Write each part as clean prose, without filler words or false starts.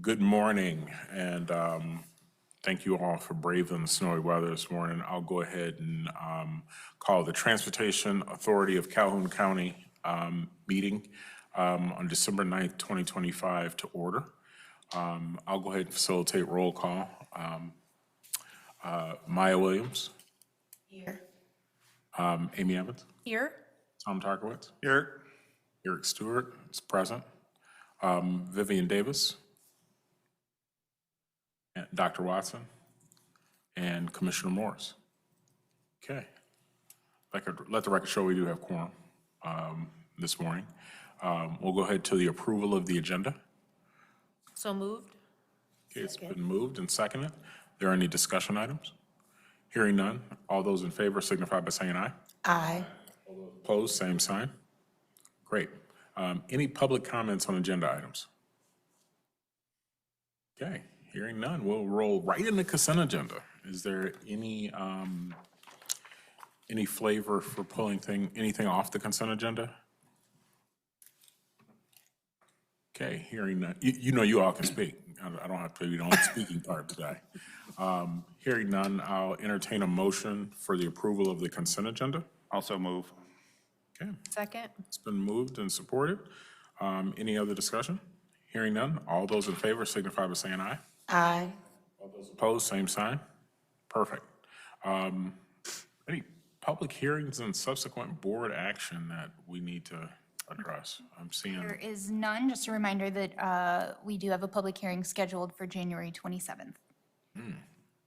Good morning, and thank you all for braving the snowy weather this morning. I'll go ahead and call the Transportation Authority of Calhoun County meeting on December 9th, 2025 to order. I'll go ahead and facilitate roll call. Maya Williams. Here. Amy Evans. Here. Tom Tarkowitz. Here. Eric Stewart is present. Vivian Davis. And Dr. Watson. And Commissioner Morris. Okay. Let the record show we do have quorum this morning. We'll go ahead to the approval of the agenda. So moved. Okay, it's been moved and seconded. There are any discussion items? Hearing none. All those in favor signify by saying aye. Aye. Opposed, same sign. Great. Any public comments on agenda items? Okay, hearing none, we'll roll right in the consent agenda. Is there any flavor for pulling anything off the consent agenda? Okay, hearing none. You know you all can speak. I don't have to be the only speaking part today. Hearing none, I'll entertain a motion for the approval of the consent agenda. Also move. Okay, Second. it's been moved and supported. Any other discussion? Hearing none, all those in favor signify by saying aye. Aye. All those opposed, same sign. Perfect. Any public hearings and subsequent board action that we need to address? I'm seeing. There is none. Just a reminder that we do have a public hearing scheduled for January 27th.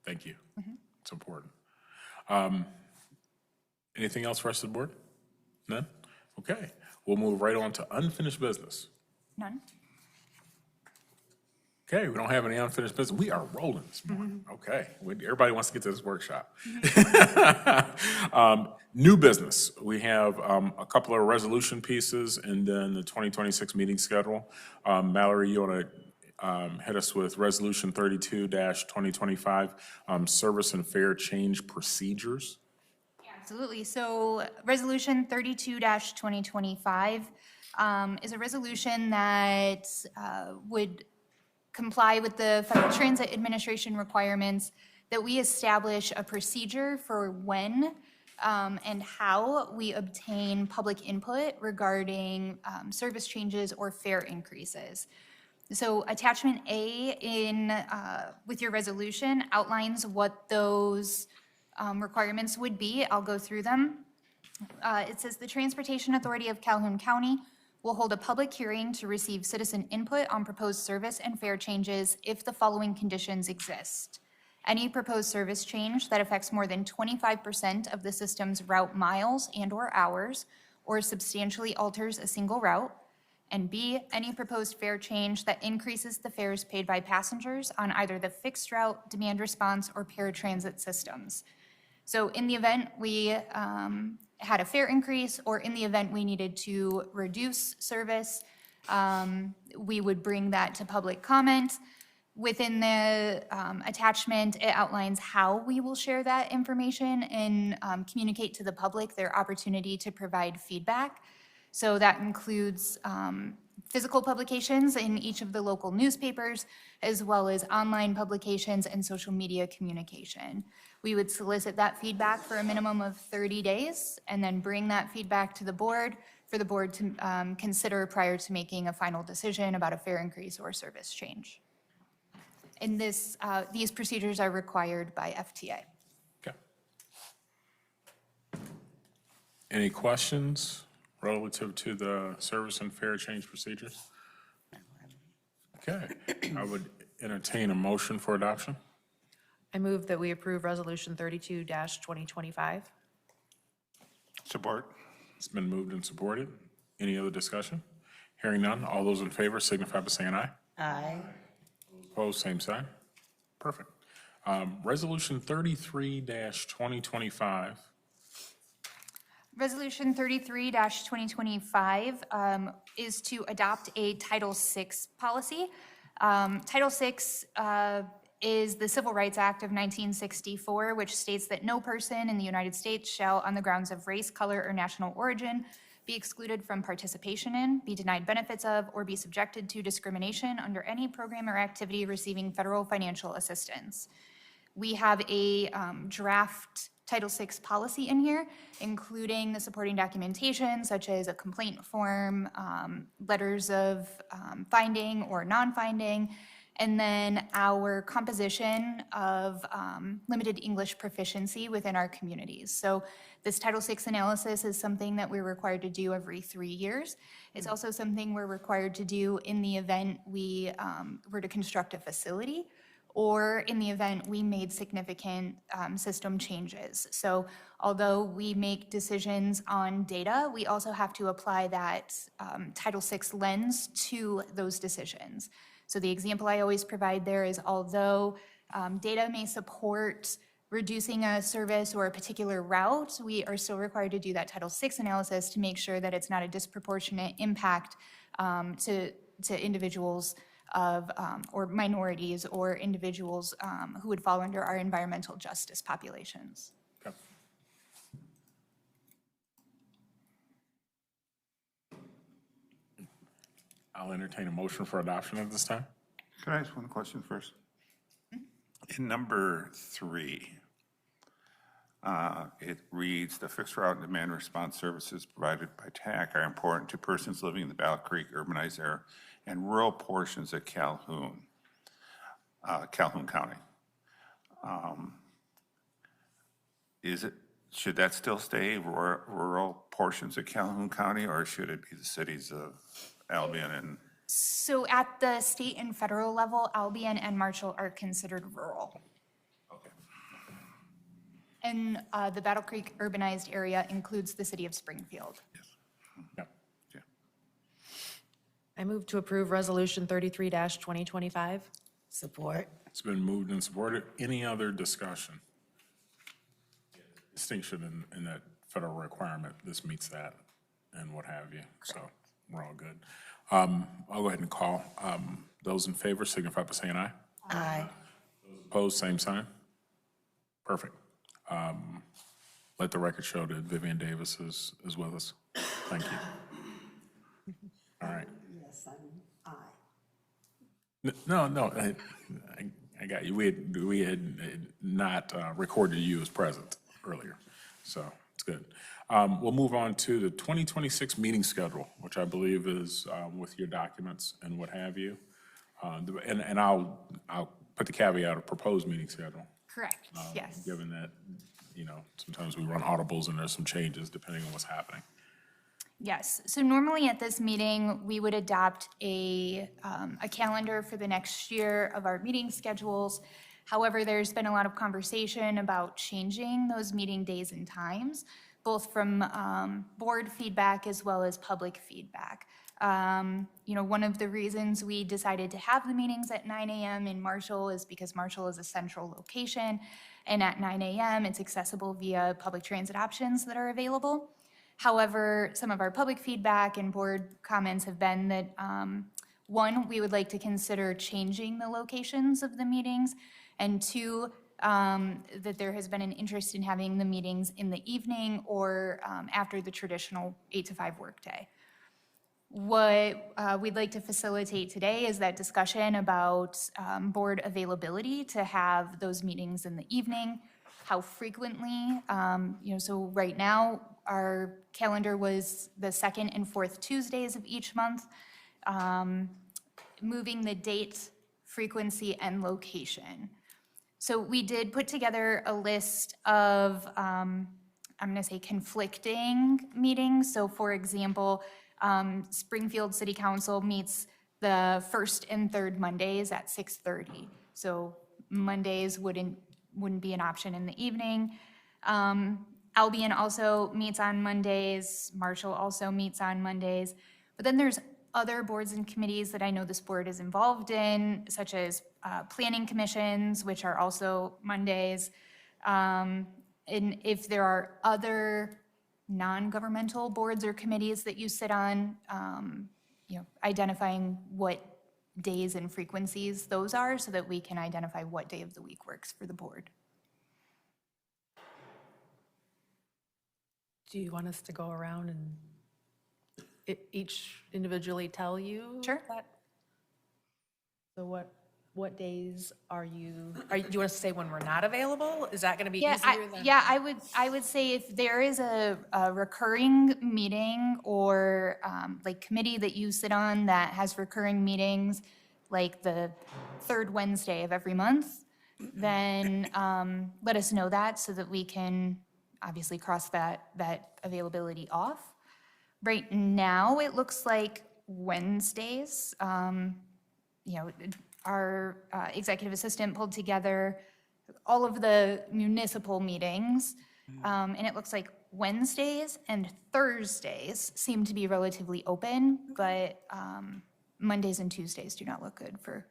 Thank you. It's important. Anything else for the rest of the board? None? Okay. We'll move right on to unfinished business. None? Okay, we don't have any unfinished business. We are rolling this morning. Okay, everybody wants to get to this workshop. New business. We have a couple of resolution pieces and then the 2026 meeting schedule. Mallory, you want to hit us with Resolution 32-2025, Service and Fare Change Procedures? Absolutely. So Resolution 32-2025 is a resolution that would comply with the Federal Transit Administration requirements that we establish a procedure for when and how we obtain public input regarding service changes or fare increases. So Attachment A with your resolution outlines what those requirements would be. I'll go through them. It says the Transportation Authority of Calhoun County will hold a public hearing to receive citizen input on proposed service and fare changes if the following conditions exist. Any proposed service change that affects more than 25% of the system's route miles and/or hours, or substantially alters a single route. And B, any proposed fare change that increases the fares paid by passengers on either the fixed route, demand response, or paratransit systems. So in the event we had a fare increase, or in the event we needed to reduce service, we would bring that to public comment. Within the attachment, it outlines how we will share that information and communicate to the public their opportunity to provide feedback. So that includes physical publications in each of the local newspapers, as well as online publications and social media communication. We would solicit that feedback for a minimum of 30 days and then bring that feedback to the board for the board to consider prior to making a final decision about a fare increase or service change. And these procedures are required by FTA. Okay. Any questions relative to the service and fare change procedures? Okay, I would entertain a motion for adoption. I move that we approve Resolution 32-2025. Support. It's been moved and supported. Any other discussion? Hearing none, all those in favor signify by saying aye. Aye. Opposed, same sign. Perfect. Resolution 33-2025. Resolution 33-2025 is to adopt a Title VI policy. Title VI is the Civil Rights Act of 1964, which states that no person in the United States shall, on the grounds of race, color, or national origin, be excluded from participation in, be denied benefits of, or be subjected to discrimination under any program or activity receiving federal financial assistance. We have a draft Title VI policy in here, including the supporting documentation such as a complaint form, letters of finding or non-finding, and then our composition of limited English proficiency within our communities. So this Title VI analysis is something that we're required to do every 3 years. It's also something we're required to do in the event we were to construct a facility, or in the event we made significant system changes. So although we make decisions on data, we also have to apply that Title VI lens to those decisions. So the example I always provide there is, although data may support reducing a service or a particular route, we are still required to do that Title VI analysis to make sure that it's not a disproportionate impact to individuals of, or minorities or individuals who would fall under our environmental justice populations. Okay. I'll entertain a motion for adoption at this time. Can I ask one question first? In number 3, it reads, the fixed route and demand response services provided by TACC are important to persons living in the Battle Creek urbanized area and rural portions of Calhoun County. Should that still stay rural portions of Calhoun County, or should it be the cities of Albion and? So at the state and federal level, Albion and Marshall are considered rural. Okay. And the Battle Creek urbanized area includes the city of Springfield. Yes. Yeah. Yeah. I move to approve Resolution 33-2025. Support. It's been moved and supported. Any other discussion? Distinction in that federal requirement, this meets that and what have you, so we're all good. I'll go ahead and call. Those in favor signify by saying aye. Aye. Opposed, same sign. Perfect. Let the record show that Vivian Davis is with us. Thank you. All right. Yes, I'm aye. No, I got you. We had not recorded you as present earlier, so it's good. We'll move on to the 2026 meeting schedule, which I believe is with your documents and what have you. And I'll put the caveat of proposed meeting schedule. Correct, yes. Given that, sometimes we run audibles and there's some changes depending on what's happening. Yes, so normally at this meeting, we would adopt a calendar for the next year of our meeting schedules. However, there's been a lot of conversation about changing those meeting days and times, both from board feedback as well as public feedback. One of the reasons we decided to have the meetings at 9 a.m. in Marshall is because Marshall is a central location, and at 9 a.m. it's accessible via public transit options that are available. However, some of our public feedback and board comments have been that, one, we would like to consider changing the locations of the meetings, and two, that there has been an interest in having the meetings in the evening or after the traditional 8 to 5 workday. What we'd like to facilitate today is that discussion about board availability to have those meetings in the evening, how frequently. So right now, our calendar was the 2nd and 4th Tuesdays of each month, moving the date, frequency, and location. So we did put together a list of, I'm going to say, conflicting meetings. So for example, Springfield City Council meets the 1st and 3rd Mondays at 6:30. So Mondays wouldn't be an option in the evening. Albion also meets on Mondays. Marshall also meets on Mondays. But then there's other boards and committees that I know this board is involved in, such as planning commissions, which are also Mondays. And if there are other non-governmental boards or committees that you sit on, identifying what days and frequencies those are so that we can identify what day of the week works for the board. Do you want us to go around and each individually tell you? Sure. that? So what days do you want us to say when we're not available? Is that going to be Yeah, easier than? I would say if there is a recurring meeting or like committee that you sit on that has recurring meetings, like the third Wednesday of every month, then let us know that so that we can obviously cross that availability off. Right now, it looks like Wednesdays, our executive assistant pulled together all of the municipal meetings, and it looks like Wednesdays and Thursdays seem to be relatively open, but Mondays and Tuesdays do not look good for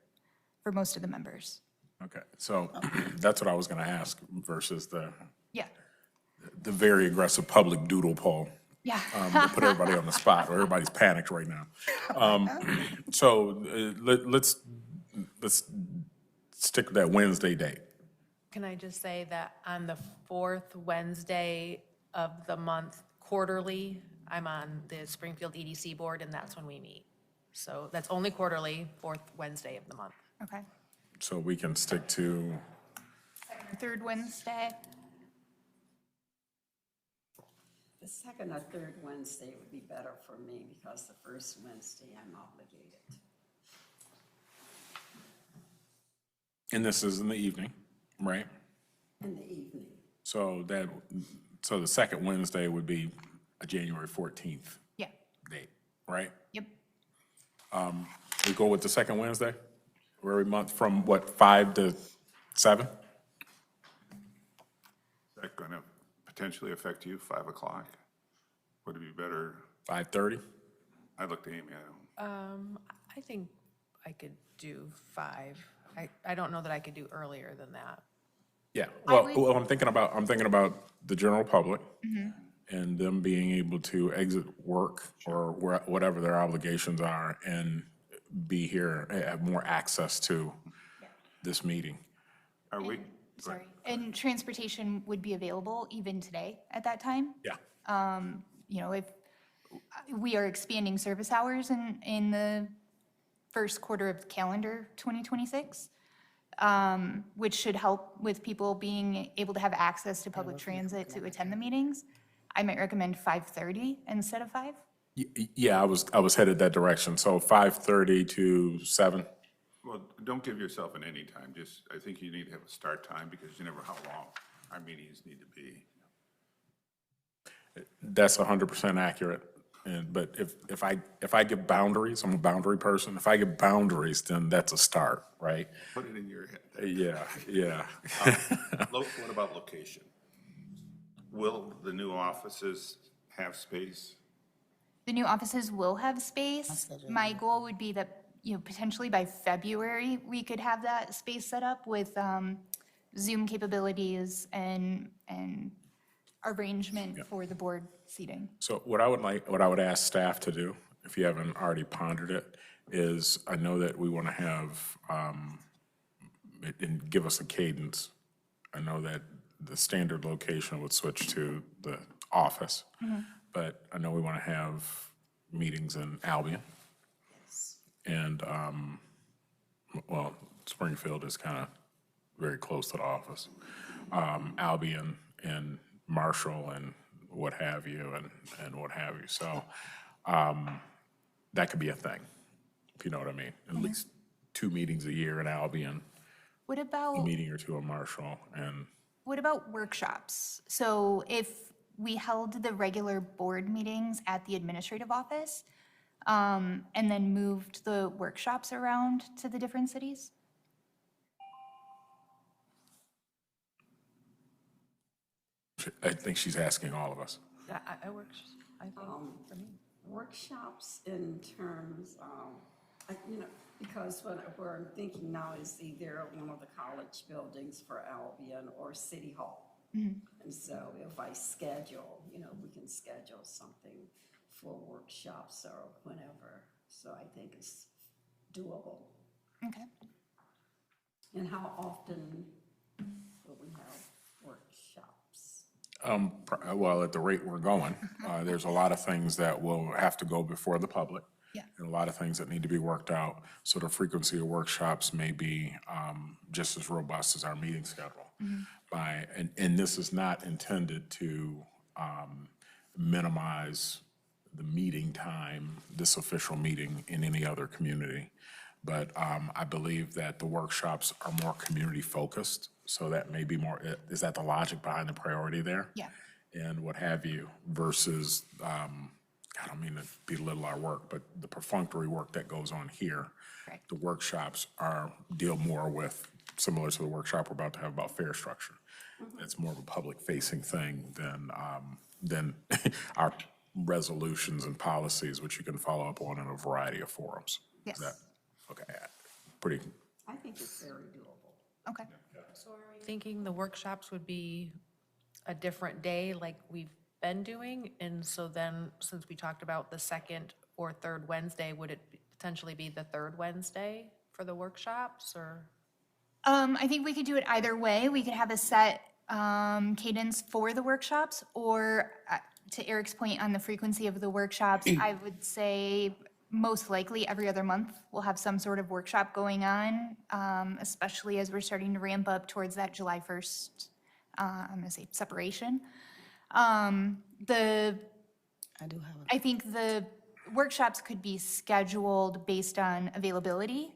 most of the members. Okay, so that's what I was going to ask versus the Yeah, very aggressive public doodle poll. yeah. To put everybody on the spot, or everybody's panicked right now. So let's stick with that Wednesday date. Can I just say that on the fourth Wednesday of the month quarterly, I'm on the Springfield EDC board, and that's when we meet. So that's only quarterly, fourth Wednesday of the month. Okay. So we can stick to, Third Wednesday. The second or third Wednesday would be better for me because the first Wednesday I'm obligated. and this is in the evening, right? In the evening. So the second Wednesday would be a January 14th Yeah. date, right? Yep. We go with the second Wednesday of every month from what, 5 to 7? Is that going to potentially affect you, 5 o'clock? Would it be better? 5:30? I looked at Amy, I don't. I think I could do 5. I don't know that I could do earlier than that. Yeah, would- well, I'm thinking about the general public and them being able to exit work or whatever their obligations are and be here, have more access to this meeting. Are we? Sorry. And transportation would be available even today at that time? Yeah. If we are expanding service hours in the first quarter of calendar 2026, which should help with people being able to have access to public transit to attend the meetings. I might recommend 5:30 instead of 5. Yeah, I was headed that direction, so 5:30 to 7. Well, don't give yourself an any time, I think you need to have a start time because you never know how long our meetings need to be. That's 100% accurate. But if I give boundaries, I'm a boundary person. If I give boundaries, then that's a start, right? Put it in your head. Yeah. What about location? Will the new offices have space? The new offices will have space. My goal would be that, potentially by February, we could have that space set up with Zoom capabilities and arrangement for the board seating. So what I would ask staff to do, if you haven't already pondered it, is I know that we want to have, and give us a cadence. I know that the standard location would switch to the office, but I know we want to have meetings in Albion. And, well, Springfield is kind of very close to the office. Albion and Marshall and what have you, and what have you. So that could be a thing, if you know what I mean. At least 2 meetings a year in Albion, What a about meeting or 2 in Marshall, and workshops? So if we held the regular board meetings at the administrative office, and then moved the workshops around to the different cities? I think she's asking all of us. It works, I think, for me. Workshops in terms of, because where I'm thinking now is either one of the college buildings for Albion or City Hall. And so if I schedule, we can schedule something for workshops or whenever. So I think it's doable. Okay. And how often will we have workshops? Well, at the rate we're going, there's a lot of things that will have to go before the public. Yeah. And a lot of things that need to be worked out. So the frequency of workshops may be just as robust as our meeting schedule. And this is not intended to minimize the meeting time, this official meeting in any other community. But I believe that the workshops are more community-focused, so that may be more, is that the logic behind the priority there? Yeah. And what have you, versus, I don't mean to belittle our work, but the perfunctory work that goes on here. Right. The workshops deal more with, similar to the workshop we're about to have about fare structure. It's more of a public-facing thing than our resolutions and policies, which you can follow up on in a variety of forums. Yes. Is that, okay, pretty, I think it's very doable. Okay. So are we thinking the workshops would be a different day like we've been doing? And so then, since we talked about the second or third Wednesday, would it potentially be the third Wednesday for the workshops, or? I think we could do it either way. We could have a set cadence for the workshops, or to Eric's point on the frequency of the workshops, I would say most likely every other month we'll have some sort of workshop going on, especially as we're starting to ramp up towards that July 1st, I'm going to say separation. I think the workshops could be scheduled based on availability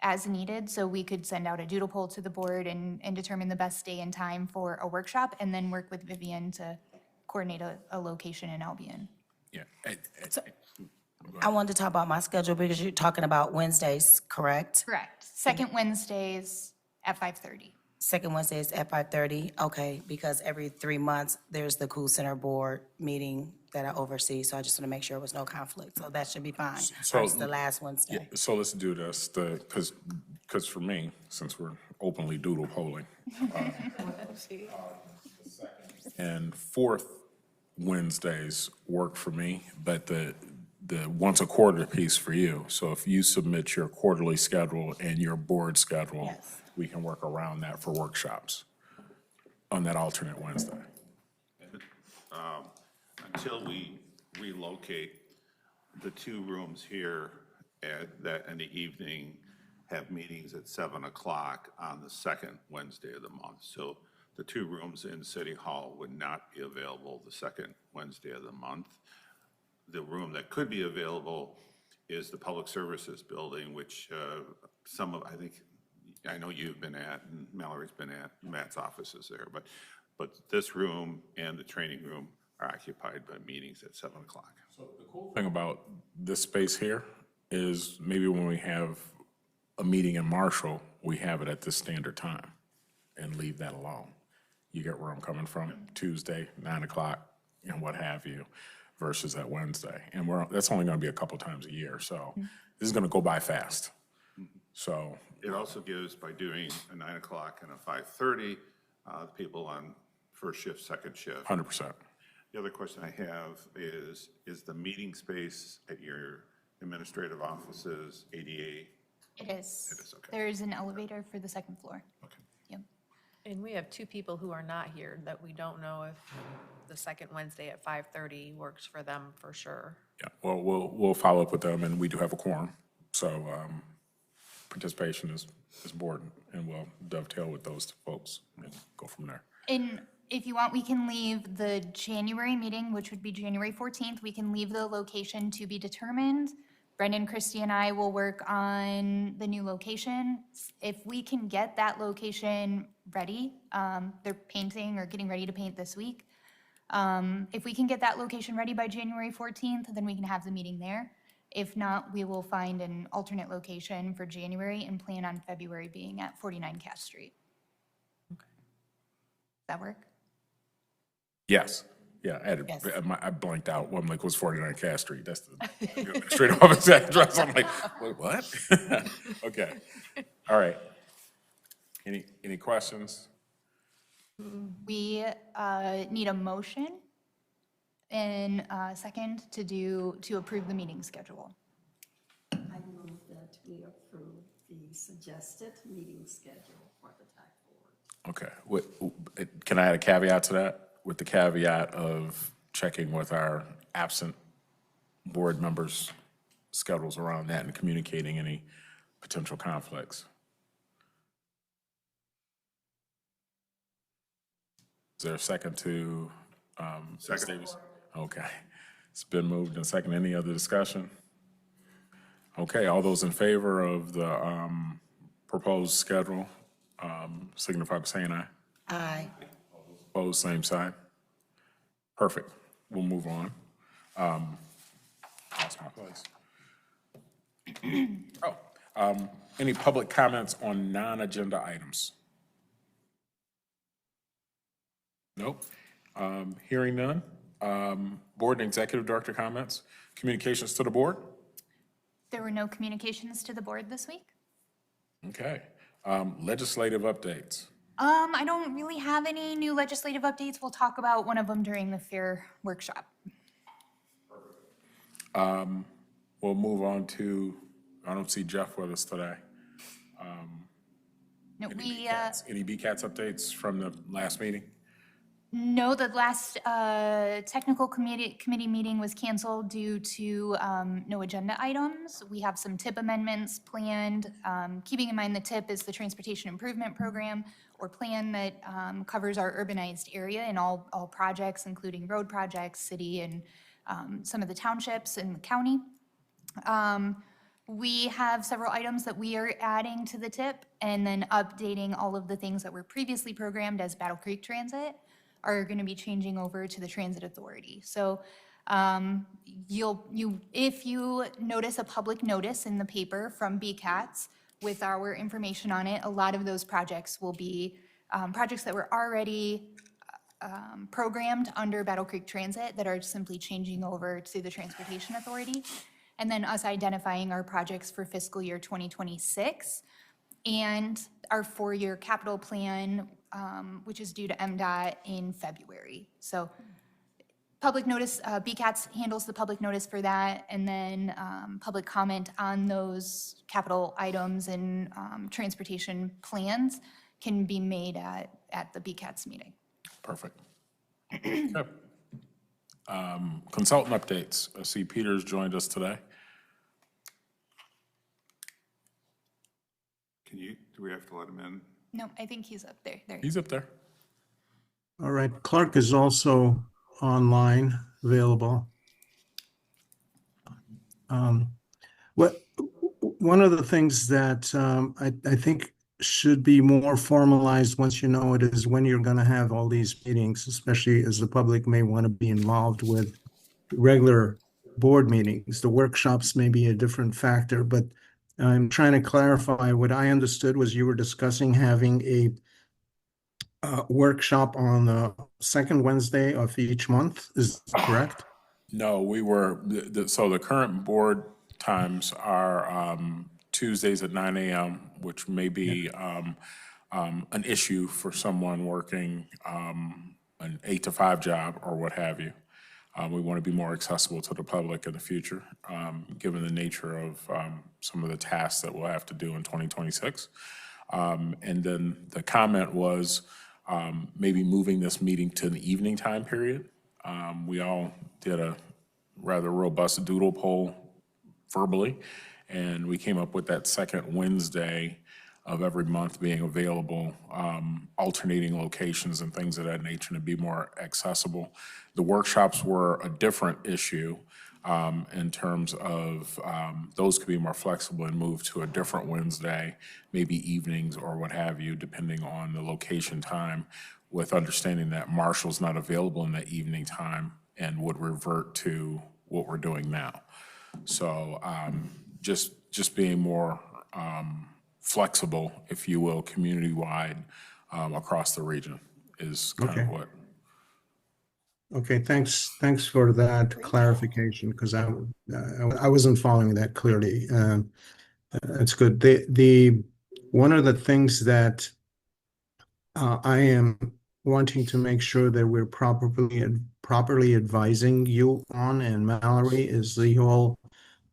as needed, so we could send out a doodle poll to the board and determine the best day and time for a workshop, and then work with Vivian to coordinate a location in Albion. yeah. I wanted to talk about my schedule because you're talking about Wednesdays, correct? Correct. Second Wednesdays at 5:30. Second Wednesdays at 5:30, okay, because every 3 months, there's the Cool Center Board meeting that I oversee, so I just want to make sure there was no conflict, so that should be fine. So- It's the last Wednesday. So let's do this, because for me, since we're openly doodle polling, and fourth Wednesdays work for me, but the once a quarter piece for you. So if you submit your quarterly schedule and your board schedule, Yes. we can work around that for workshops on that alternate Wednesday. Until we relocate, the two rooms here in the evening have meetings at 7 o'clock on the second Wednesday of the month. So the two rooms in City Hall would not be available the second Wednesday of the month. The room that could be available is the Public Services Building, which I know you've been at, and Mallory's been at, Matt's office is there, but this room and the training room are occupied by meetings at 7 o'clock. Thing about this space here is maybe when we have a meeting in Marshall, we have it at this standard time and leave that alone. You get where I'm coming from, Tuesday, 9 o'clock, and what have you, versus that Wednesday. And that's only gonna be a couple times a year, so this is gonna go by fast. So, It also gives, by doing a 9 o'clock and a 5:30, people on first shift, second shift. 100%. The other question I have is the meeting space at your administrative offices ADA? It is. It is, okay. There's an elevator for the second floor. Okay. Yep. And we have two people who are not here that we don't know if the second Wednesday at 5:30 works for them for sure. Yeah, well, we'll follow up with them, and we do have a quorum, so participation is important, and we'll dovetail with those folks and go from there. And if you want, we can leave the January meeting, which would be January 14th, we can leave the location to be determined. Brendan, Christie, and I will work on the new location. If we can get that location ready, they're painting or getting ready to paint this week. If we can get that location ready by January 14th, then we can have the meeting there. If not, we will find an alternate location for January and plan on February being at 49 Cass Street. Does that work? Yes, yeah, Yes. I blanked out, I'm like, what's 49 Cass Street? That's the administrative office address, I'm like, wait, what? Okay, all right. Any questions? We need a motion and a second to approve the meeting schedule. I move that we approve the suggested meeting schedule for the TAC board. Okay, can I add a caveat to that? with the caveat of checking with our absent board members' schedules around that and communicating any potential conflicts. Is there a second to, Ms. Davis? Okay. It's been moved and second. Any other discussion? Okay, all those in favor of the proposed schedule, signify by saying aye. Aye. Opposed, same side. Perfect. We'll move on. Lost my place. Any public comments on non-agenda items? Nope. Hearing none. Board and Executive Director comments. Communications to the board? There were no communications to the board this week. Okay. Legislative updates. I don't really have any new legislative updates. We'll talk about one of them during the fair workshop. We'll move on to, I don't see Jeff with us today. No, Any BCATS updates from the last meeting? no, the last technical committee meeting was canceled due to no agenda items. We have some TIP amendments planned. Keeping in mind the TIP is the Transportation Improvement Program or plan that covers our urbanized area and all projects, including road projects, city, and some of the townships in the county. We have several items that we are adding to the TIP and then updating all of the things that were previously programmed as Battle Creek Transit are going to be changing over to the Transit Authority. So if you notice a public notice in the paper from BCATS with our information on it, a lot of those projects will be projects that were already programmed under Battle Creek Transit that are simply changing over to the Transportation Authority. And then us identifying our projects for fiscal year 2026 and our 4-year capital plan, which is due to MDOT in February. So public notice, BCATS handles the public notice for that, and then public comment on those capital items and transportation plans can be made at the BCATS meeting. Perfect. Okay. Consultant updates. I see Peter's joined us today. Do we have to let him in? No, I think he's up there. There. He's up there. All right, Clark is also online, available. One of the things that I think should be more formalized once you know it is when you're going to have all these meetings, especially as the public may want to be involved with regular board meetings. The workshops may be a different factor, but I'm trying to clarify. What I understood was you were discussing having a workshop on the second Wednesday of each month. Is that correct? No, we were, so the current board times are Tuesdays at 9 a.m., which may be an issue for someone working an 8 to 5 job or what have you. We want to be more accessible to the public in the future, given the nature of some of the tasks that we'll have to do in 2026. And then the comment was maybe moving this meeting to the evening time period. We all did a rather robust doodle poll verbally, and we came up with that second Wednesday of every month being available, alternating locations and things of that nature to be more accessible. The workshops were a different issue in terms of those could be more flexible and move to a different Wednesday, maybe evenings or what have you, depending on the location time, with understanding that Marshall's not available in the evening time and would revert to what we're doing now. So just being more flexible, if you will, community-wide across the region is kind of what. Okay, thanks for that clarification, because I wasn't following that clearly. That's good. The one of the things that I am wanting to make sure that we're properly advising you on, and Mallory, is the whole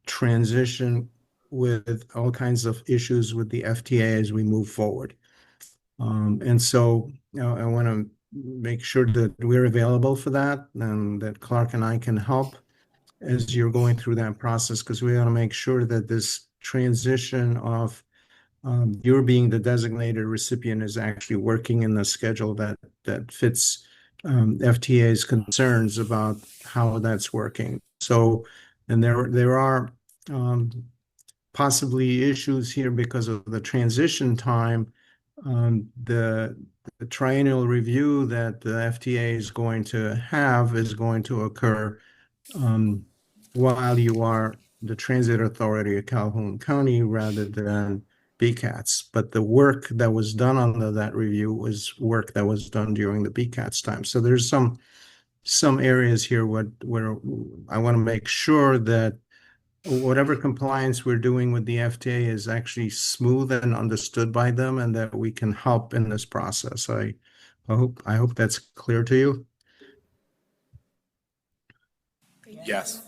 transition with all kinds of issues with the FTA as we move forward. And so I want to make sure that we're available for that and that Clark and I can help as you're going through that process, because we want to make sure that this transition of you're being the designated recipient is actually working in the schedule that fits FTA's concerns about how that's working. So, and there are possibly issues here because of the transition time. The triennial review that the FTA is going to have is going to occur while you are the Transit Authority of Calhoun County rather than BCATS. But the work that was done under that review was work that was done during the BCATS time. So there's some areas here where I want to make sure that whatever compliance we're doing with the FTA is actually smooth and understood by them, and that we can help in this process. I hope that's clear to you. Yes.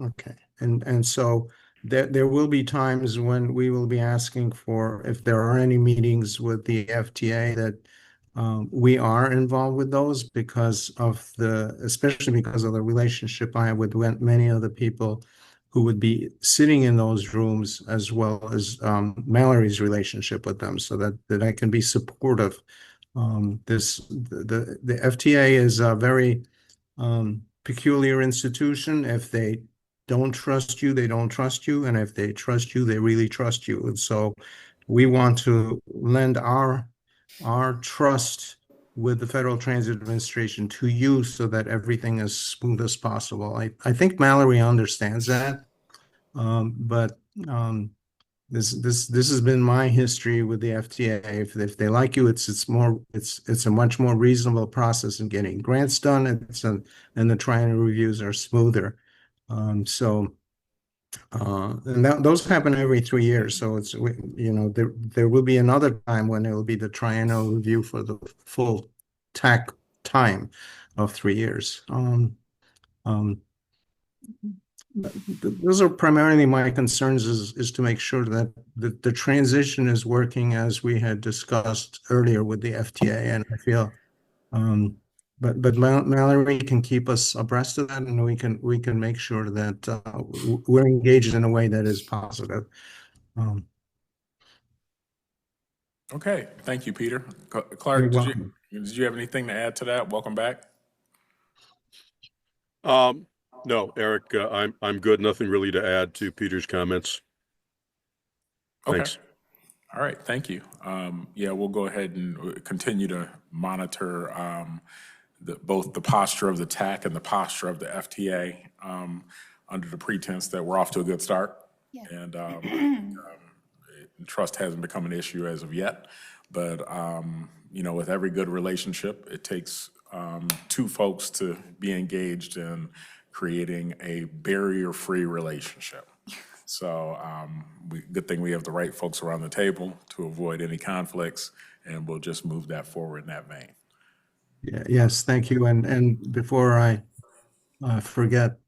Okay, and so there will be times when we will be asking for if there are any meetings with the FTA that we are involved with those because of especially because of the relationship I have with many of the people who would be sitting in those rooms, as well as Mallory's relationship with them, so that I can be supportive. The FTA is a very peculiar institution. If they don't trust you, they don't trust you. And if they trust you, they really trust you. And so we want to lend our trust with the Federal Transit Administration to you so that everything is smooth as possible. I think Mallory understands that. But this has been my history with the FTA. If they like you, it's a much more reasonable process in getting grants done. And the triennial reviews are smoother. So those happen every 3 years. So there will be another time when it will be the triennial review for the full TAC time of 3 years. Those are primarily my concerns, is to make sure that the transition is working as we had discussed earlier with the FTA. And I feel, but Mallory can keep us abreast of that, and we can make sure that we're engaged in a way that is positive. Okay, thank you, Peter. You're Clark, welcome. did you have anything to add to that? Welcome back. No, Eric, I'm good. Nothing really to add to Peter's comments. Okay. Thanks. All right, thank you. Yeah, we'll go ahead and continue to monitor both the posture of the TAC and the posture of the FTA under the pretense that we're off to a good start. Yeah. And trust hasn't become an issue as of yet. But, with every good relationship, it takes two folks to be engaged in creating a barrier-free relationship. So good thing we have the right folks around the table to avoid any conflicts, and we'll just move that forward in that vein. Yeah, yes, thank you. And before I forget,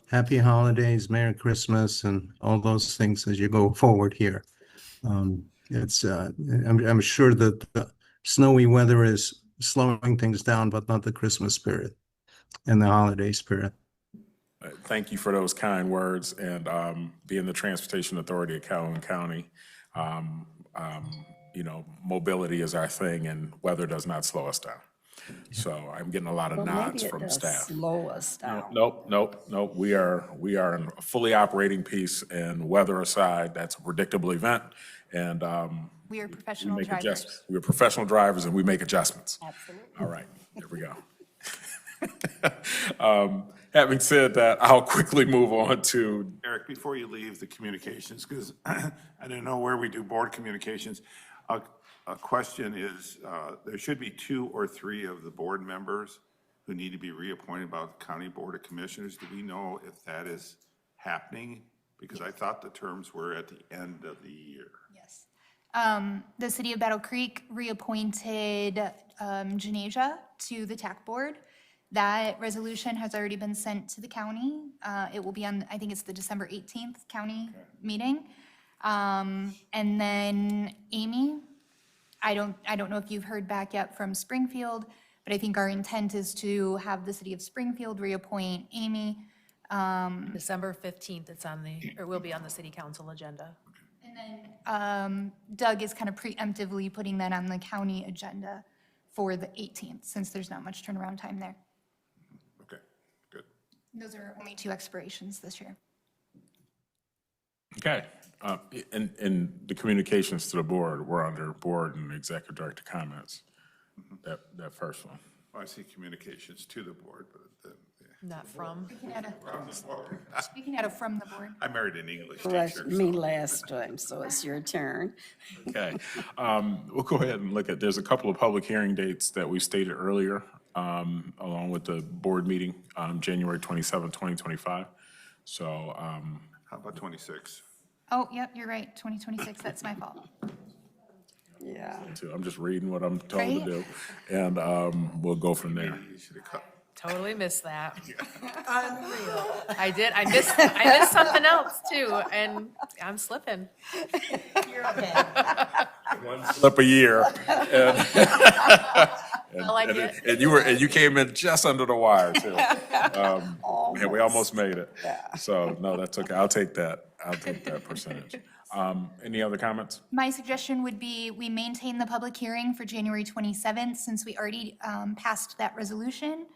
happy holidays, Merry Christmas, and all those things as you go forward here. I'm sure that the snowy weather is slowing things down, but not the Christmas spirit and the holiday spirit. Thank you for those kind words, and being the Transportation Authority of Calhoun County, mobility is our thing, and weather does not slow us down. So I'm getting a lot of Well, nods maybe it from does staff. slow us down. Nope. We are in a fully operating piece, and weather aside, that's a predictable event, and We are we professional make drivers. adjustments. We're professional drivers, and we make adjustments. Absolutely. All right, there we go. Having said that, I'll quickly move on to, Eric, before you leave the communications, because I don't know where we do board communications, a question is, there should be 2 or 3 of the board members who need to be reappointed by the County Board of Commissioners. Do we know if that is happening? Because I thought the terms were at the end of the year. Yes. The city of Battle Creek reappointed Janeja to the TAC board. That resolution has already been sent to the county. It will be on, I think it's the December 18th county meeting. And then Amy I don't know if you've heard back yet from Springfield, but I think our intent is to have the city of Springfield reappoint Amy. December 15th, it's on the, or will be on the city council agenda. And then Doug is kind of preemptively putting that on the county agenda for the 18th, since there's not much turnaround time there. Okay, good. Those are only 2 expirations this year. Okay, and the communications to the board were under board and executive director comments, that first one. Well, I see communications to the board, but Not from. Speaking out of from the board. I married an English Correct teacher. me last time, so it's your turn. Okay, we'll go ahead and look at, there's a couple of public hearing dates that we stated earlier, along with the board meeting, January 27, 2025. So, How about 26? Oh, yep, you're right, 2026, that's my fault. Yeah. I'm just reading what I'm told to do, and we'll go from there. You should have cut. Totally missed that. Unreal. I did. I missed something else too, and I'm slipping. Slip a year. I like it. And you came in just under the wire too. And we almost made it. So, no, that's okay. I'll take that percentage. Any other comments? My suggestion would be we maintain the public hearing for January 27th, since we already passed that resolution.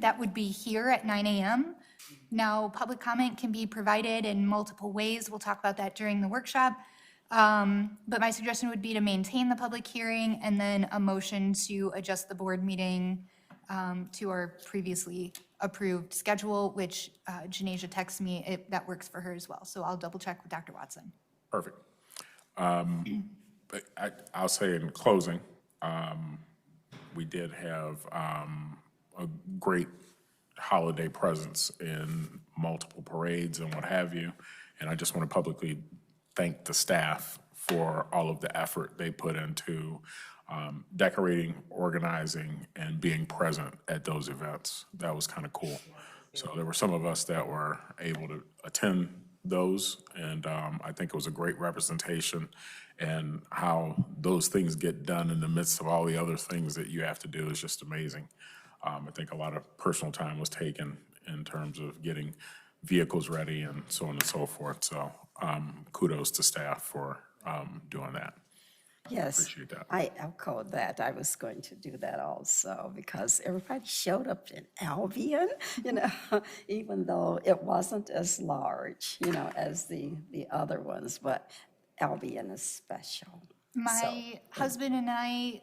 That would be here at 9 a.m. Now, public comment can be provided in multiple ways. We'll talk about that during the workshop. But my suggestion would be to maintain the public hearing and then a motion to adjust the board meeting to our previously approved schedule, which Janasia texts me, that works for her as well. So I'll double check with Dr. Watson. Perfect. But I'll say in closing, we did have a great holiday presence in multiple parades and what have you. And I just want to publicly thank the staff for all of the effort they put into decorating, organizing, and being present at those events. That was kind of cool. So there were some of us that were able to attend those, and I think it was a great representation, and how those things get done in the midst of all the other things that you have to do is just amazing. I think a lot of personal time was taken in terms of getting vehicles ready and so on and so forth. So kudos to staff for doing that. Yes. Appreciate that. I echo that. I was going to do that also because everybody showed up in Albion, even though it wasn't as large, as the other ones, but Albion is special. My husband and I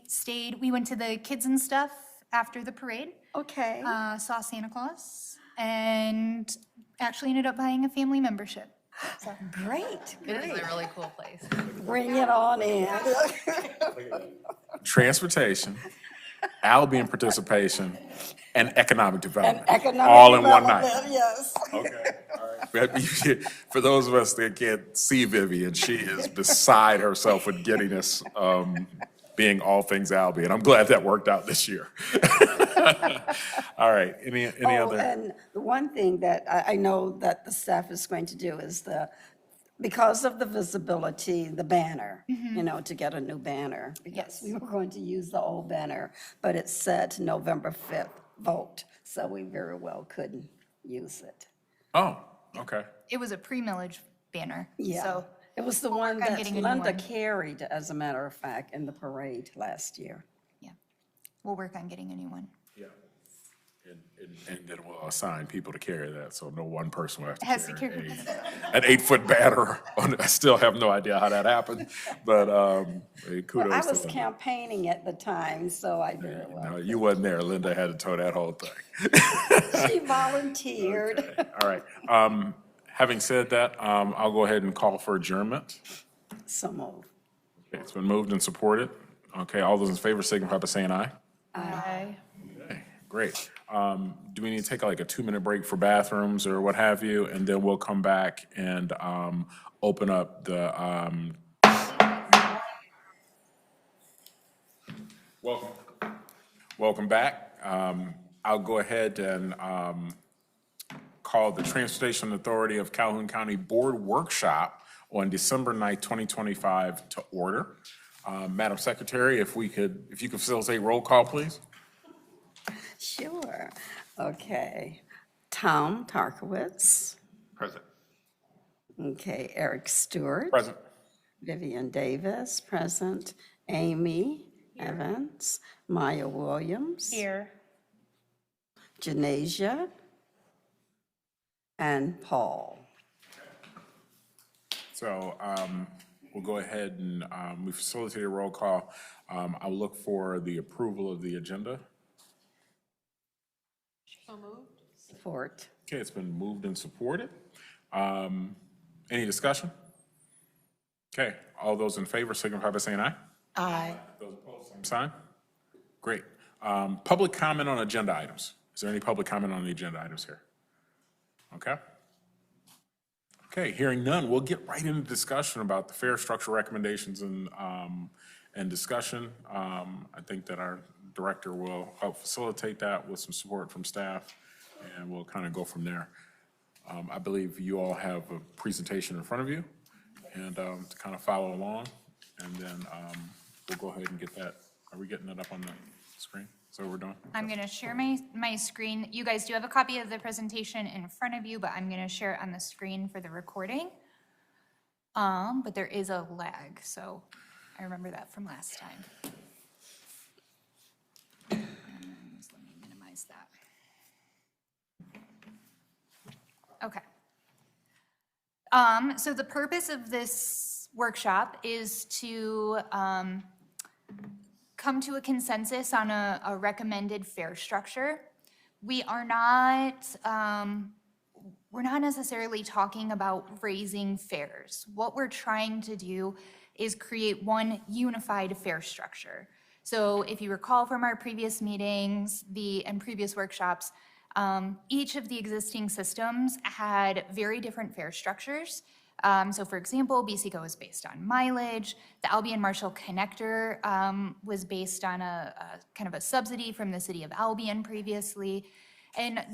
we went to the Kids and Stuff after the parade. Okay. Saw Santa Claus, and actually ended up buying a family membership. So, Great. It is a really cool place. Bring it on in. Transportation, Albion participation, and economic development. Economic all in one night. development, yes. Okay, all right. For those of us that can't see Vivian, she is beside herself with giddiness, being all things Albion. I'm glad that worked out this year. All right, any other? And the one thing that I know that the staff is going to do is because of the visibility, the banner, to get a new banner. Because we were going to use the old banner, but it said November 5th vote, so we very well couldn't use it. Oh, okay. it was a pre-millage banner. Yeah, So it was the one on that getting a new Linda one. carried, as a matter of fact, in the parade last year. yeah, we'll work on getting a new one. Yeah. And then we'll assign people to carry that, so no one person will have to Has to carry carry an 8-foot banner. I still have no idea how that happened, but kudos Well, I to was Linda. campaigning at the time, so I very well. No, you wasn't there. Linda had to tow that whole thing. She volunteered. Okay, all right. Having said that, I'll go ahead and call for adjournment. So moved. Okay, it's been moved and supported. Okay, all those in favor signify by saying aye. Aye. Okay, great. Do we need to take like a 2-minute break for bathrooms or what have you? And then we'll come back and open up the, welcome back. I'll go ahead and call the Transportation Authority of Calhoun County Board Workshop on December 9th, 2025 to order. Madam Secretary, if you could facilitate roll call, please. Sure. Okay. Tom Tarkowitz. Present. Okay, Eric Stewart. Present. Vivian Davis, present. Amy Evans. Maya Williams. Here. Janasia. And Paul. So we'll go ahead and we facilitated a roll call. I'll look for the approval of the agenda. Support. Okay, it's been moved and supported. Any discussion? Okay, all those in favor signify by saying aye. Aye. Those opposed, same sign. Great. Public comment on agenda items. Is there any public comment on the agenda items here? Okay. Okay, hearing none, we'll get right into discussion about the fare structure recommendations and discussion. I think that our director will help facilitate that with some support from staff, and we'll kind of go from there. I believe you all have a presentation in front of you, and to kind of follow along, and then we'll go ahead and get that. Are we getting it up on the screen? So we're done? I'm going to share my screen. You guys do have a copy of the presentation in front of you, but I'm going to share it on the screen for the recording. But there is a lag, so I remember that from last time. And let me minimize that. Okay. So the purpose of this workshop is to come to a consensus on a recommended fare structure. We are not, we're not necessarily talking about raising fares. What we're trying to do is create one unified fare structure. So if you recall from our previous meetings and previous workshops, each of the existing systems had very different fare structures. So for example, BCGO is based on mileage. The Albion Marshall Connector was based on a kind of a subsidy from the city of Albion previously. And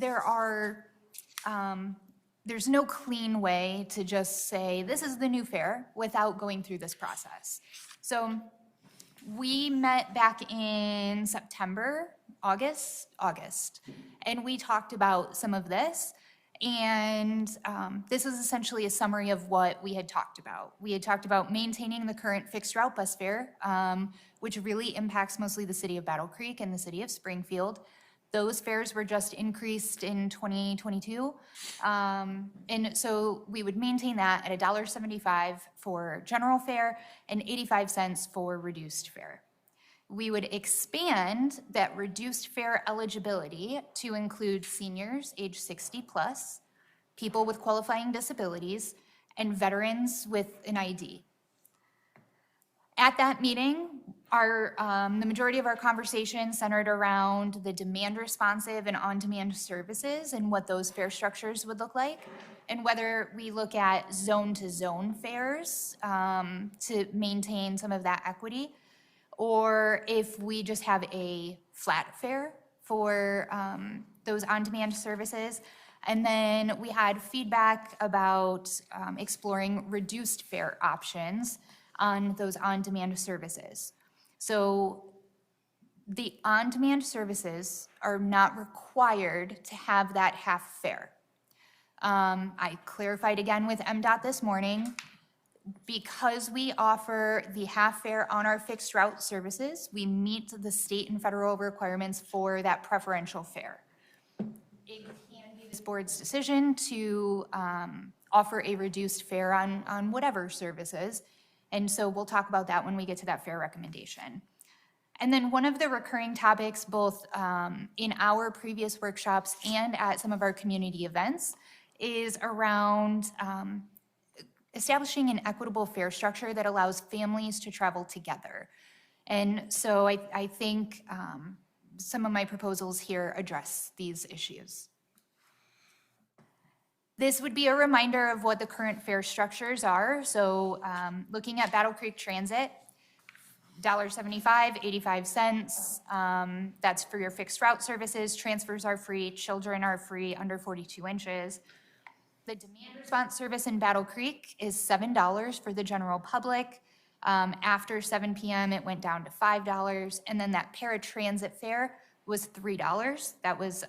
there's no clean way to just say, this is the new fare without going through this process. So we met back in September, August, and we talked about some of this. And this is essentially a summary of what we had talked about. We had talked about maintaining the current fixed route bus fare, which really impacts mostly the city of Battle Creek and the city of Springfield. Those fares were just increased in 2022. And so we would maintain that at $1.75 for general fare and 85 cents for reduced fare. We would expand that reduced fare eligibility to include seniors age 60 plus, people with qualifying disabilities, and veterans with an ID. At that meeting, the majority of our conversation centered around the demand responsive and on-demand services and what those fare structures would look like, and whether we look at zone-to-zone fares to maintain some of that equity, or if we just have a flat fare for those on-demand services. And then we had feedback about exploring reduced fare options on those on-demand services. So the on-demand services are not required to have that half fare. I clarified again with MDOT this morning. Because we offer the half fare on our fixed route services, we meet the state and federal requirements for that preferential fare. It can be this board's decision to offer a reduced fare on whatever services, and so we'll talk about that when we get to that fare recommendation. And then one of the recurring topics, both in our previous workshops and at some of our community events, is around establishing an equitable fare structure that allows families to travel together. And so I think some of my proposals here address these issues. This would be a reminder of what the current fare structures are. So looking at Battle Creek Transit, $1.75, 85 cents. That's for your fixed route services. Transfers are free, children are free under 42 inches. The demand response service in Battle Creek is $7 for the general public. After 7 PM, it went down to $5, and then that paratransit fare was $3. That was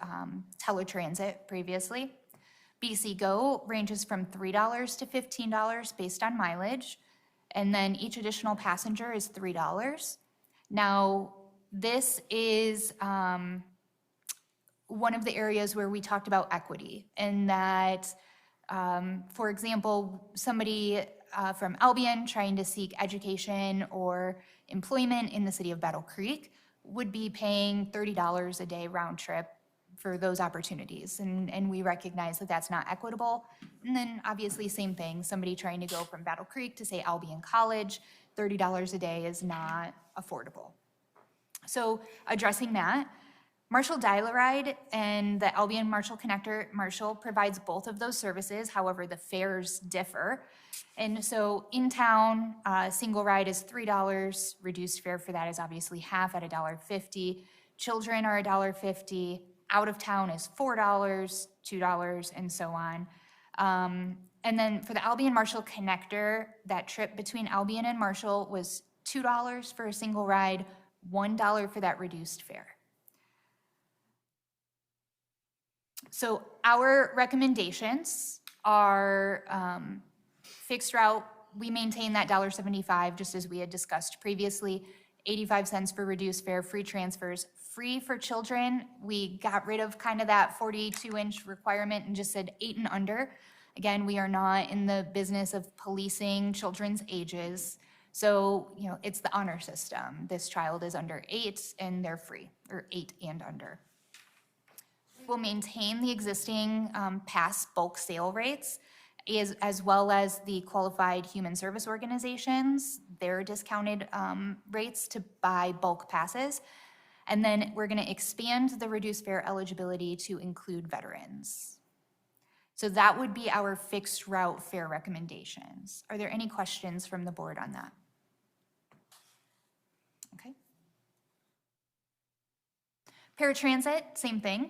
teletransit previously. BC Go ranges from $3 to $15 based on mileage, and then each additional passenger is $3. Now, this is one of the areas where we talked about equity, and that, for example, somebody from Albion trying to seek education or employment in the city of Battle Creek would be paying $30 a day round trip for those opportunities, and we recognize that that's not equitable. And then obviously same thing, somebody trying to go from Battle Creek to say Albion College, $30 a day is not affordable. So addressing that, Marshall Dial-A-Ride and the Albion Marshall Connector, Marshall provides both of those services, however, the fares differ. And so in town, single ride is $3, reduced fare for that is obviously half at $1.50. Children are $1.50, out of town is $4, $2, and so on. And then for the Albion Marshall Connector, that trip between Albion and Marshall was $2 for a single ride, $1 for that reduced fare. So our recommendations are fixed route, we maintain that $1.75 just as we had discussed previously, 85 cents for reduced fare, free transfers, free for children. We got rid of kind of that 42-inch requirement and just said 8 and under. Again, we are not in the business of policing children's ages. So, you know, it's the honor system. This child is under 8 and they're free, or 8 and under. We'll maintain the existing pass bulk sale rates as well as the qualified human service organizations, their discounted rates to buy bulk passes. And then we're going to expand the reduced fare eligibility to include veterans. So that would be our fixed route fare recommendations. Are there any questions from the board on that? Okay. Paratransit, same thing.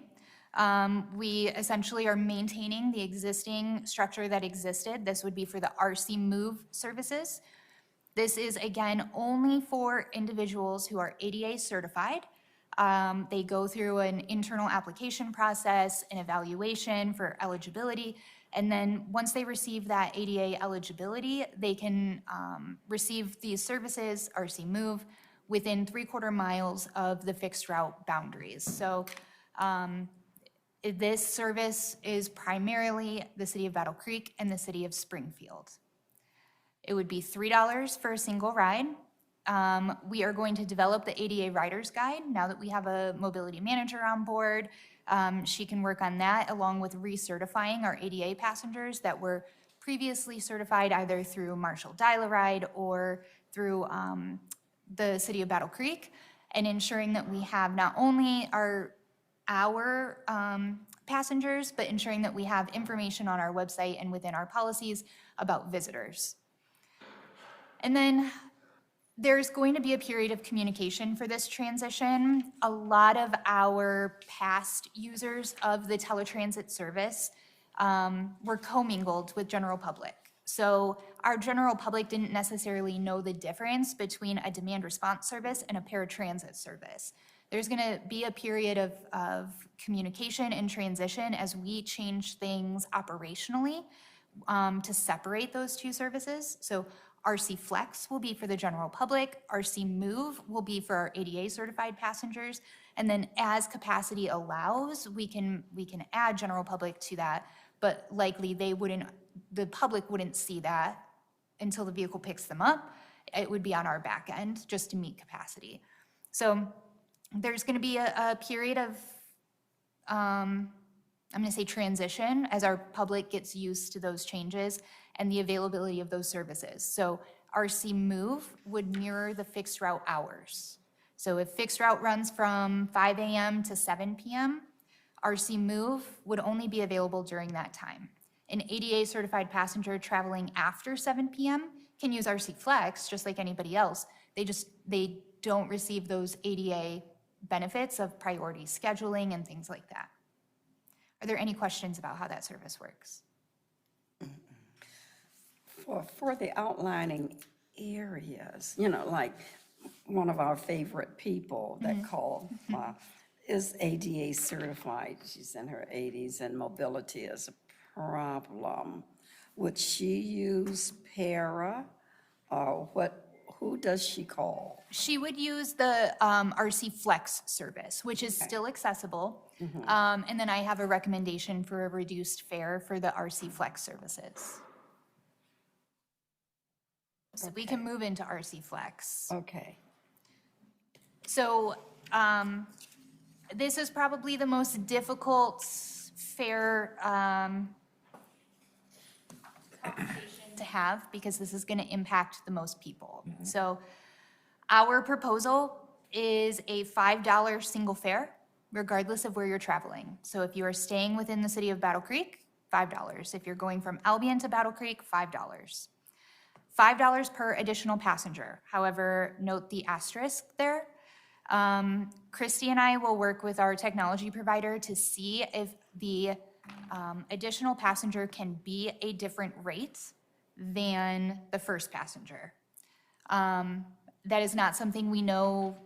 We essentially are maintaining the existing structure that existed. This would be for the RC Move services. This is, again, only for individuals who are ADA certified. They go through an internal application process, an evaluation for eligibility, and then once they receive that ADA eligibility, they can receive these services, RC Move, within 3/4 miles of the fixed route boundaries. So this service is primarily the city of Battle Creek and the city of Springfield. It would be $3 for a single ride. We are going to develop the ADA Riders Guide now that we have a mobility manager on board. She can work on that along with recertifying our ADA passengers that were previously certified either through Marshall Dial-A-Ride or through the city of Battle Creek, and ensuring that we have not only our passengers, but ensuring that we have information on our website and within our policies about visitors. And then there's going to be a period of communication for this transition. A lot of our past users of the teletransit service were commingled with general public. So our general public didn't necessarily know the difference between a demand response service and a paratransit service. There's going to be a period of communication and transition as we change things operationally to separate those two services. So RC Flex will be for the general public, RC Move will be for our ADA certified passengers, and then as capacity allows, we can add general public to that, but likely the public wouldn't see that until the vehicle picks them up. It would be on our back end just to meet capacity. So there's going to be a period of, I'm going to say transition as our public gets used to those changes and the availability of those services. So RC Move would mirror the fixed route hours. So if fixed route runs from 5 a.m. to 7 p.m., RC Move would only be available during that time. An ADA certified passenger traveling after 7 p.m. can use RC Flex just like anybody else. They don't receive those ADA benefits of priority scheduling and things like that. Are there any questions about how that service works? For the outlining areas, like one of our favorite people that called is ADA certified. She's in her 80s and mobility is a problem. Would she use para or who does she call? She would use the RC Flex service, which is still accessible. And then I have a recommendation for a reduced fare for the RC Flex services. So we can move into RC Flex. Okay. So this is probably the most difficult fare to have because this is going to impact the most people. So our proposal is a $5 single fare, regardless of where you're traveling. So if you are staying within the city of Battle Creek, $5. If you're going from Albion to Battle Creek, $5. $5 per additional passenger. However, note the asterisk there. Christy and I will work with our technology provider to see if the additional passenger can be a different rate than the first passenger. That is not something we know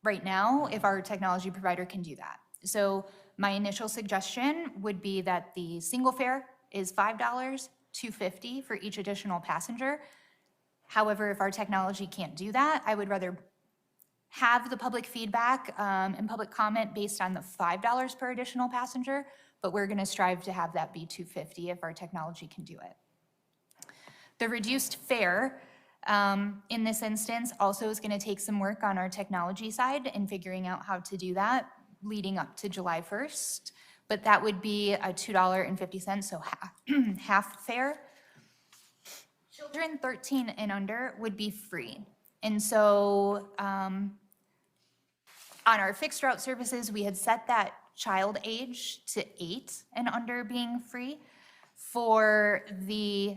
right now if our technology provider can do that. So my initial suggestion would be that the single fare is $5, $2.50 for each additional passenger. However, if our technology can't do that, I would rather have the public feedback and public comment based on the $5 per additional passenger, but we're gonna strive to have that be $2.50 if our technology can do it. The reduced fare in this instance also is gonna take some work on our technology side and figuring out how to do that leading up to July 1st, but that would be a $2.50, so half fare. Children 13 and under would be free. And so on our fixed route services, we had set that child age to 8 and under being free. For the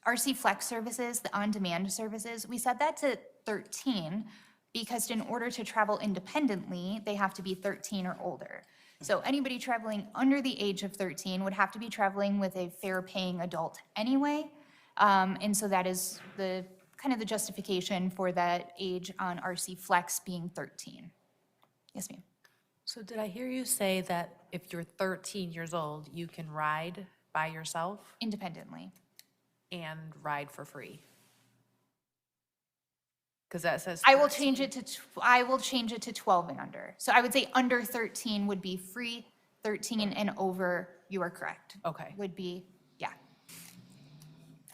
RC Flex services, the on-demand services, we set that to 13 because in order to travel independently, they have to be 13 or older. So anybody traveling under the age of 13 would have to be traveling with a fare-paying adult anyway. And so that is the kind of the justification for that age on RC Flex being 13. Yes, ma'am. So did I hear you say that if you're 13 years old, you can ride by yourself Independently. and ride for free? Because that says. I will 13. change it to 12 and under. So I would say under 13 would be free, 13 and over, you are correct. Okay. Would be, yeah.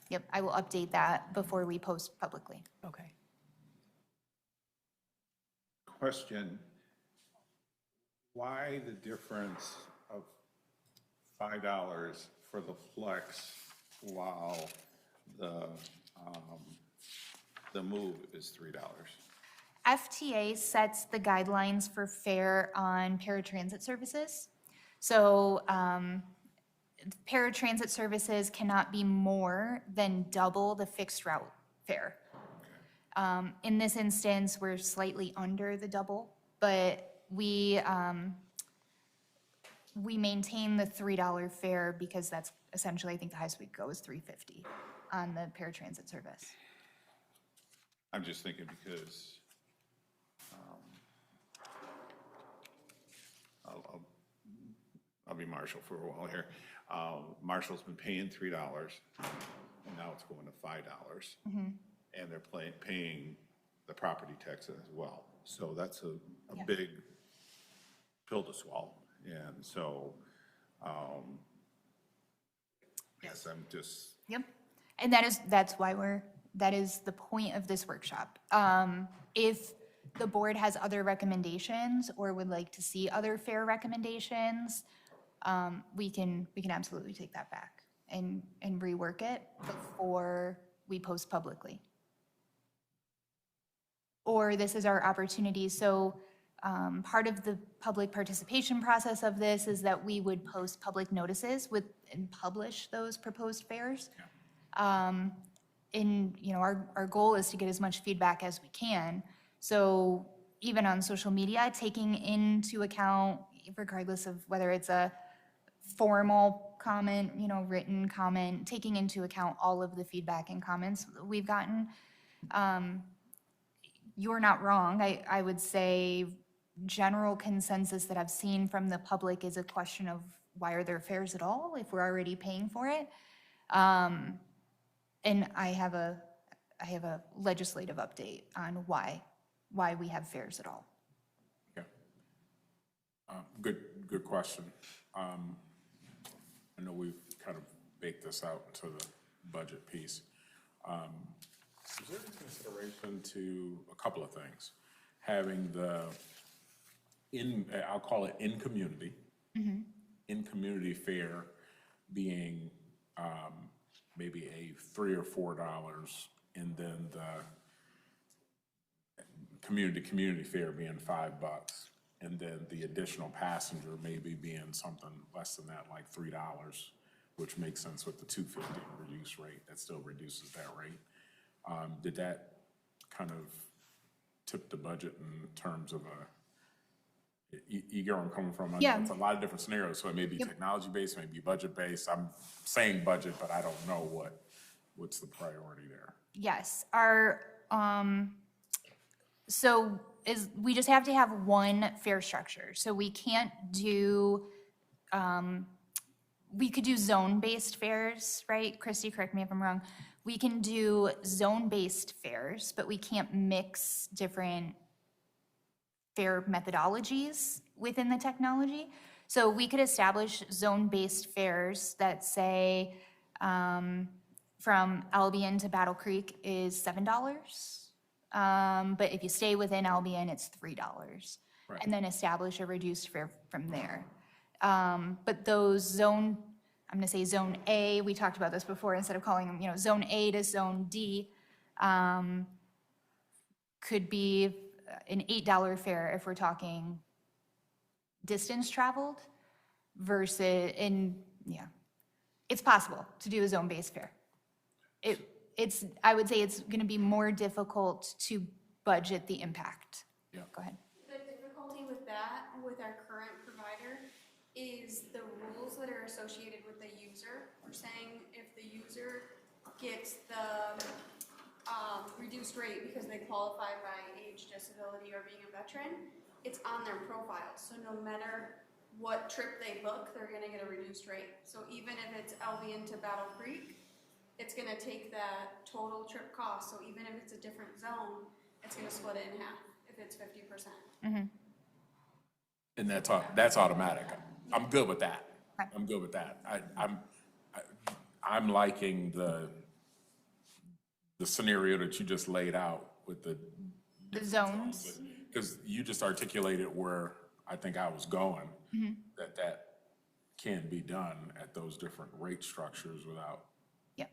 Yep, I will update that before we post publicly. Okay. Question, why the difference of $5 for the flex while the move is $3? FTA sets the guidelines for fare on paratransit services. So paratransit services cannot be more than double the fixed route fare. In this instance, we're slightly under the double, but we maintain the $3 fare because that's essentially, I think the highest we go is $3.50 on the paratransit service. I'm just thinking because I'll be Marshall for a while here. Marshall's been paying $3, and now it's going to $5. And they're paying the property tax as well. So that's a big pill to swallow. And so, yes, I'm just. Yep. And that's why that is the point of this workshop. If the board has other recommendations or would like to see other fare recommendations, we can absolutely take that back and rework it before we post publicly. Or this is our opportunity. So part of the public participation process of this is that we would post public notices and publish those proposed fares. And our goal is to get as much feedback as we can. So even on social media, taking into account, regardless of whether it's a formal comment, written comment, taking into account all of the feedback and comments we've gotten. You're not wrong. I would say general consensus that I've seen from the public is a question of why are there fares at all if we're already paying for it? And I have a legislative update on why we have fares at all. Yeah. Good question. I know we've kind of baked this out into the budget piece. Is there any consideration to a couple of things? Having I'll call it in-community, in-community fare being maybe a $3 or $4, and then the community fare being $5, and then the additional passenger maybe being something less than that, like $3, which makes sense with the $2.50 reduced rate. That still reduces that rate. Did that kind of tip the budget in terms of you get where I'm coming from? I know Yeah. it's a lot of different scenarios, so it may be technology-based, it may be budget-based. I'm saying budget, but I don't know what's the priority there. Yes, we just have to have one fare structure. So we can't do, we could do zone-based fares, right? Christy, correct me if I'm wrong. We can do zone-based fares, but we can't mix different fare methodologies within the technology. So we could establish zone-based fares that say from Albion to Battle Creek is $7. But if you stay within Albion, it's $3. Right. And then establish a reduced fare from there. But those I'm gonna say zone A, we talked about this before, instead of calling them, zone A to zone D, could be an $8 fare if we're talking distance traveled versus it's possible to do a zone-based fare. I would say it's gonna be more difficult to budget the impact. Yeah. Go ahead. The difficulty with that, with our current provider, is the rules that are associated with the user. We're saying if the user gets the reduced rate because they qualify by age, disability, or being a veteran, it's on their profile. So no matter what trip they book, they're gonna get a reduced rate. So even if it's Albion to Battle Creek, it's gonna take that total trip cost. So even if it's a different zone, it's gonna split it in half if it's 50%. And that's automatic. I'm good with that. Right. I'm good with that. I'm liking the scenario that you just laid out with the zones. Because you just articulated where I think I was going, that can be done at those different rate structures without Yep.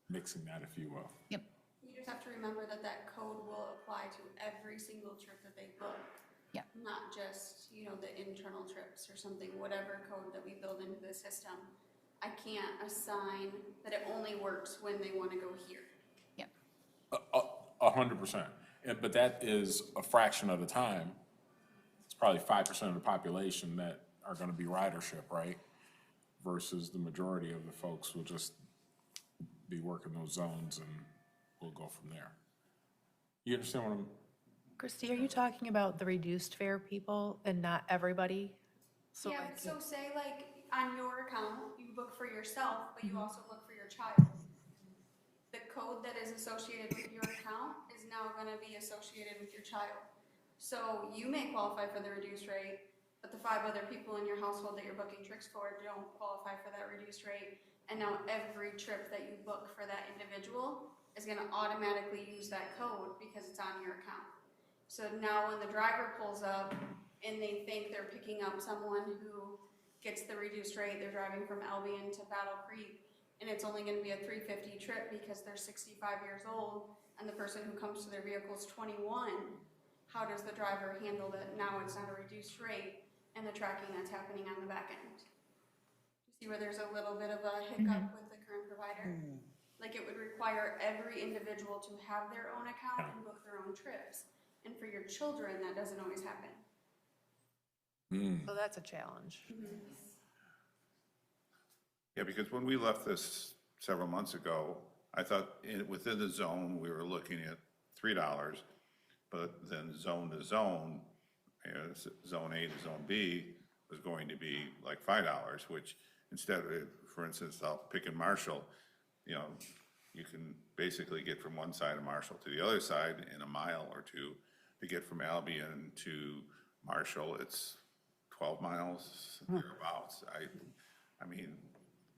mixing that, if you will. Yep. You just have to remember that that code will apply to every single trip that they book. Yeah. Not just, the internal trips or something, whatever code that we build into the system. I can't assign that it only works when they want to go here. Yep. 100%. But that is a fraction of the time. It's probably 5% of the population that are going to be ridership, right? Versus the majority of the folks will just be working those zones and we'll go from there. You understand what I'm? Christy, are you talking about the reduced fare people and not everybody? So Yeah, like, so say like on your account, you book for yourself, but you also book for your child. The code that is associated with your account is now gonna be associated with your child. So you may qualify for the reduced rate, but the 5 other people in your household that you're booking trips for don't qualify for that reduced rate. And now every trip that you book for that individual is gonna automatically use that code because it's on your account. So now when the driver pulls up and they think they're picking up someone who gets the reduced rate, they're driving from Albion to Battle Creek, and it's only gonna be a $350 trip because they're 65 years old, and the person who comes to their vehicle is 21, how does the driver handle that now it's not a reduced rate and the tracking that's happening on the back end? You see where there's a little bit of a hiccup with the current provider? Like it would require every individual to have their own account and book their own trips. And for your children, that doesn't always happen. so that's a challenge. Yeah, because when we left this several months ago, I thought within the zone, we were looking at $3, but then zone to zone, zone A to zone B was going to be like $5, which instead of, for instance, I'll pick in Marshall, you know, you can basically get from one side of Marshall to the other side in a mile or two. To get from Albion to Marshall, it's 12 miles, thereabouts. I mean,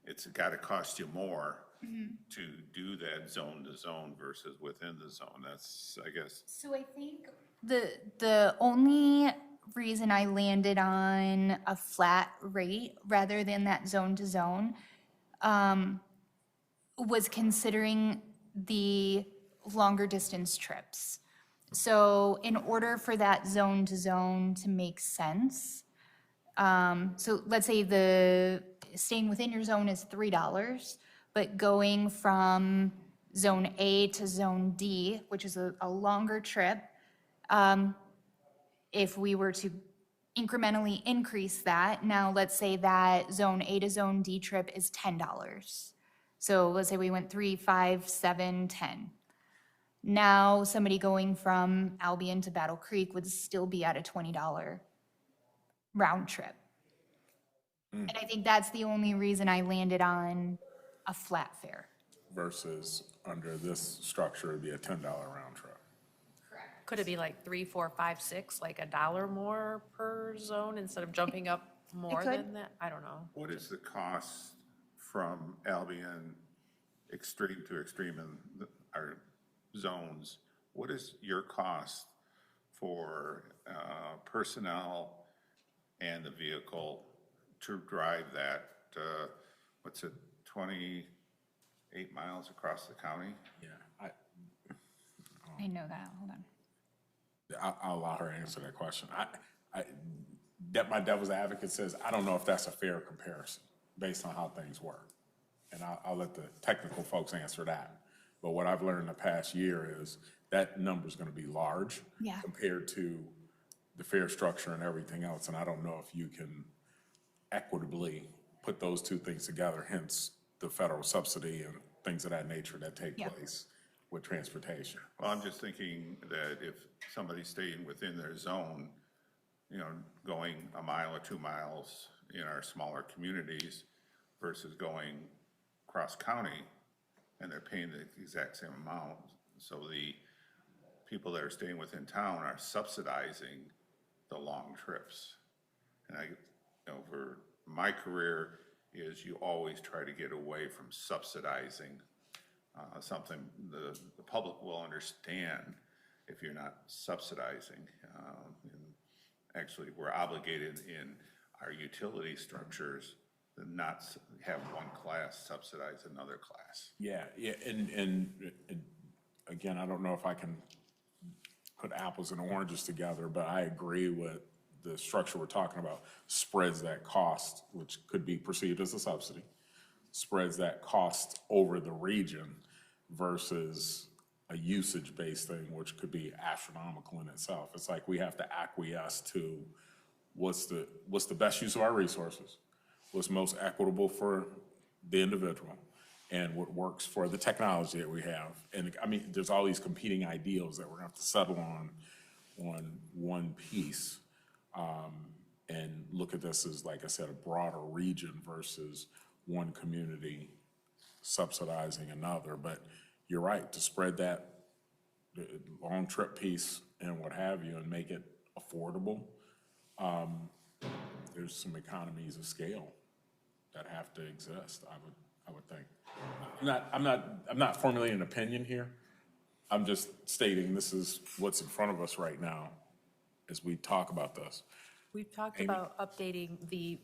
it's got to cost you more to do that zone to zone versus within the zone. That's, I guess, So I think the only reason I landed on a flat rate rather than that zone to zone was considering the longer distance trips. So in order for that zone to zone to make sense, so let's say staying within your zone is $3, but going from zone A to zone D, which is a longer trip, if we were to incrementally increase that, now let's say that zone A to zone D trip is $10. So let's say we went 3, 5, 7, 10. Now somebody going from Albion to Battle Creek would still be at a $20 round trip. And I think that's the only reason I landed on a flat fare. Versus under this structure, it'd be a $10 round trip. Could it be like 3, 4, 5, 6, like $1 more per zone instead of jumping up more could. than that? I don't know. what is the cost from Albion extreme to extreme in our zones? What is your cost for personnel and the vehicle to drive that, what's it, 28 miles across the county? Yeah, I know that, hold on. I'll allow her to answer that question. That my devil's advocate says, I don't know if that's a fair comparison based on how things work. And I'll let the technical folks answer that. But what I've learned in the past year is that number's gonna be large Yeah. compared to the fare structure and everything else. And I don't know if you can equitably put those two things together, hence the federal subsidy and things of that nature that take Yeah. place with transportation. Well, I'm just thinking that if somebody's staying within their zone, you know, going a mile or 2 miles in our smaller communities versus going cross-county, and they're paying the exact same amount. So the people that are staying within town are subsidizing the long trips. And over my career is you always try to get away from subsidizing something the public will understand if you're not subsidizing. And actually, we're obligated in our utility structures to not have one class subsidize another class. Yeah, and again, I don't know if I can put apples and oranges together, but I agree with the structure we're talking about, spreads that cost, which could be perceived as a subsidy, spreads that cost over the region versus a usage-based thing, which could be astronomical in itself. It's like we have to acquiesce to what's the best use of our resources, what's most equitable for the individual, and what works for the technology that we have. And I mean, there's all these competing ideals that we're gonna have to settle on one piece. And look at this as, like I said, a broader region versus one community subsidizing another. But you're right, to spread that long trip piece and what have you and make it affordable, there's some economies of scale that have to exist, I would think. I'm not formulating an opinion here. I'm just stating this is what's in front of us right now as we talk about this. We've talked Amy? about updating the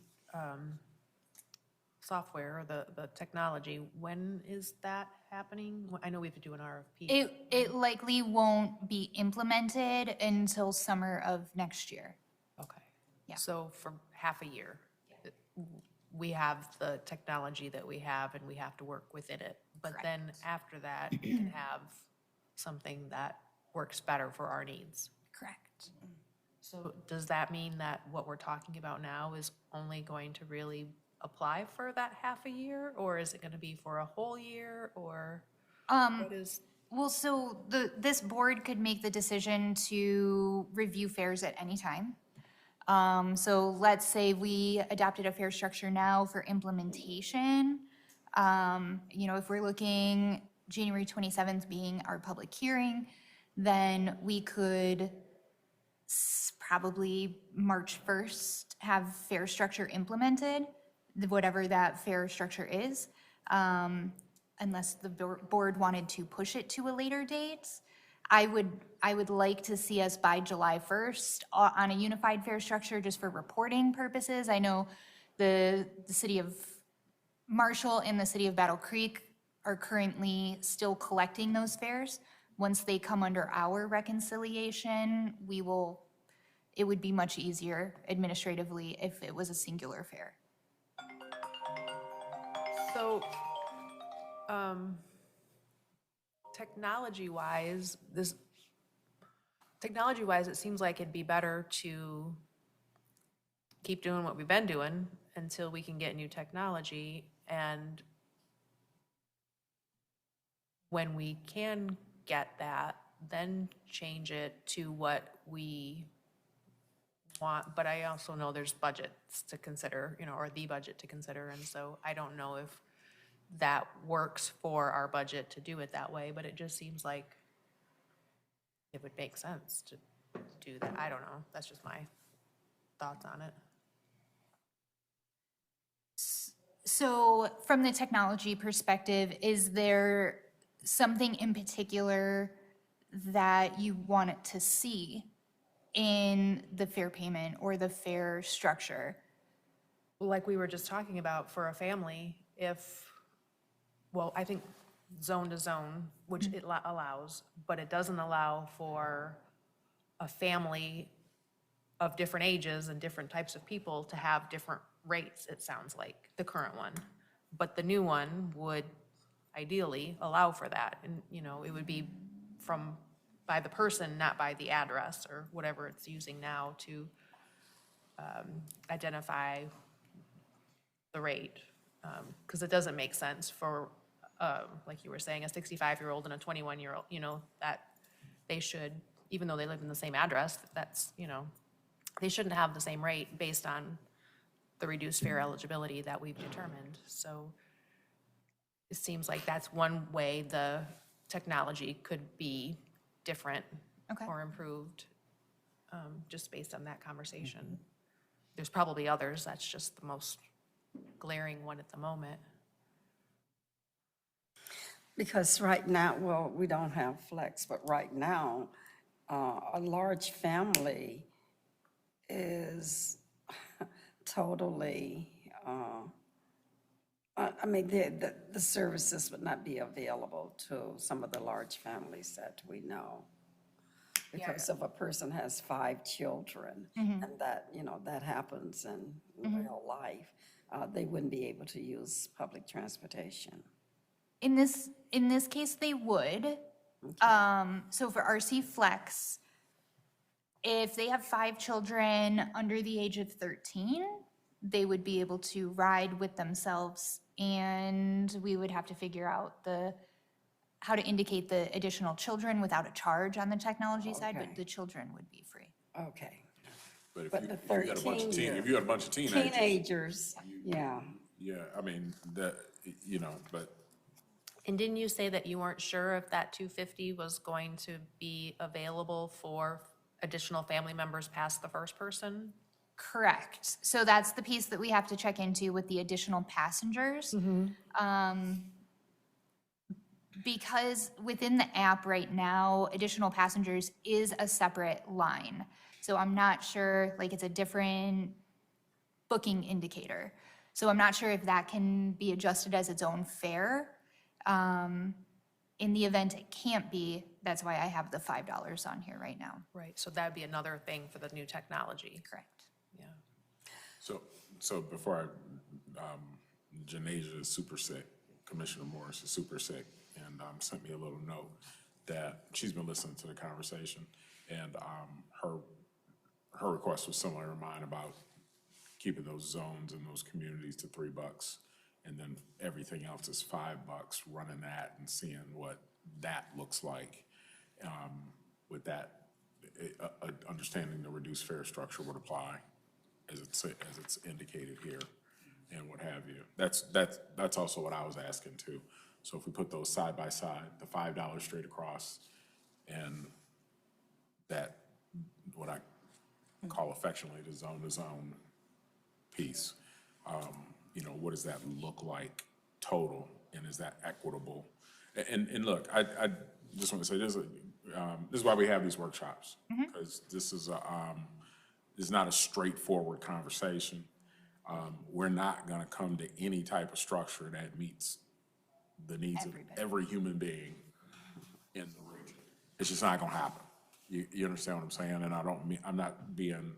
software or the technology. When is that happening? I know we have to do an RFP. It likely won't be implemented until summer of next year. Okay. Yeah. So for half a year, we have the technology that we have and we have to work within it. But then after that, we can have something that works better for our needs. Correct. So does that mean that what we're talking about now is only going to really apply for that half a year? Or is it gonna be for a whole year, or what is? Well, so this board could make the decision to review fares at any time. So let's say we adopted a fare structure now for implementation. If we're looking January 27th being our public hearing, then we could probably March 1st have fare structure implemented, whatever that fare structure is. Unless the board wanted to push it to a later date. I would like to see us by July 1st on a unified fare structure just for reporting purposes. I know the city of Marshall and the city of Battle Creek are currently still collecting those fares. Once they come under our reconciliation, it would be much easier administratively if it was a singular fare. So, technology-wise, it seems like it'd be better to keep doing what we've been doing until we can get new technology, and when we can get that, then change it to what we want. But I also know there's budgets to consider, or the budget to consider, and so I don't know if that works for our budget to do it that way, but it just seems like it would make sense to do that. I don't know. That's just my thoughts on it. So from the technology perspective, is there something in particular that you want it to see in the fare payment or the fare structure? Like we were just talking about, for a family, I think zone to zone, which it allows, but it doesn't allow for a family of different ages and different types of people to have different rates, it sounds like, the current one. But the new one would ideally allow for that, and, it would be by the person, not by the address or whatever it's using now to identify the rate. Because it doesn't make sense for, like you were saying, a 65-year-old and a 21-year-old, that they should, even though they live in the same address, they shouldn't have the same rate based on the reduced fare eligibility that we've determined. So it seems like that's one way the technology could be different or improved, just based on that conversation. There's probably others, that's just the most glaring one at the moment. Because right now, well, we don't have flex, but right now, a large family is totally, the services would not be available to some of the large families that we know. Because if a person has 5 children, and that happens in real life, they wouldn't be able to use public transportation. In this case, they would. So for RC Flex, if they have 5 children under the age of 13, they would be able to ride with themselves, and we would have to figure out how to indicate the additional children without a charge on the technology side, but the children would be free. Okay. But But the if you got a bunch of 13-year if you got a bunch of teenagers, yeah. yeah, but And didn't you say that you weren't sure if that 250 was going to be available for additional family members past the first person? Correct. So that's the piece that we have to check into with the additional passengers. Because within the app right now, additional passengers is a separate line. So I'm not sure, it's a different booking indicator. So I'm not sure if that can be adjusted as its own fare. In the event it can't be, that's why I have the $5 on here right now. Right, so that'd be another thing for the new technology. Correct. Yeah. So before Janasia is super sick, Commissioner Morris is super sick, and sent me a little note that she's been listening to the conversation, and her request was similar to mine about keeping those zones and those communities to $3, and then everything else is $5, running that and seeing what that looks like. With that, understanding the reduced fare structure would apply as it's indicated here and what have you. That's also what I was asking too. So if we put those side by side, the $5 straight across and that, what I call affectionately the zone-to-zone piece, you know, what does that look like total, and is that equitable? And look, I just want to say this is why we have these workshops, because this is not a straightforward conversation. We're not going to come to any type of structure that meets the needs of every human being in the region. It's just not going to happen. You understand what I'm saying? And I'm not being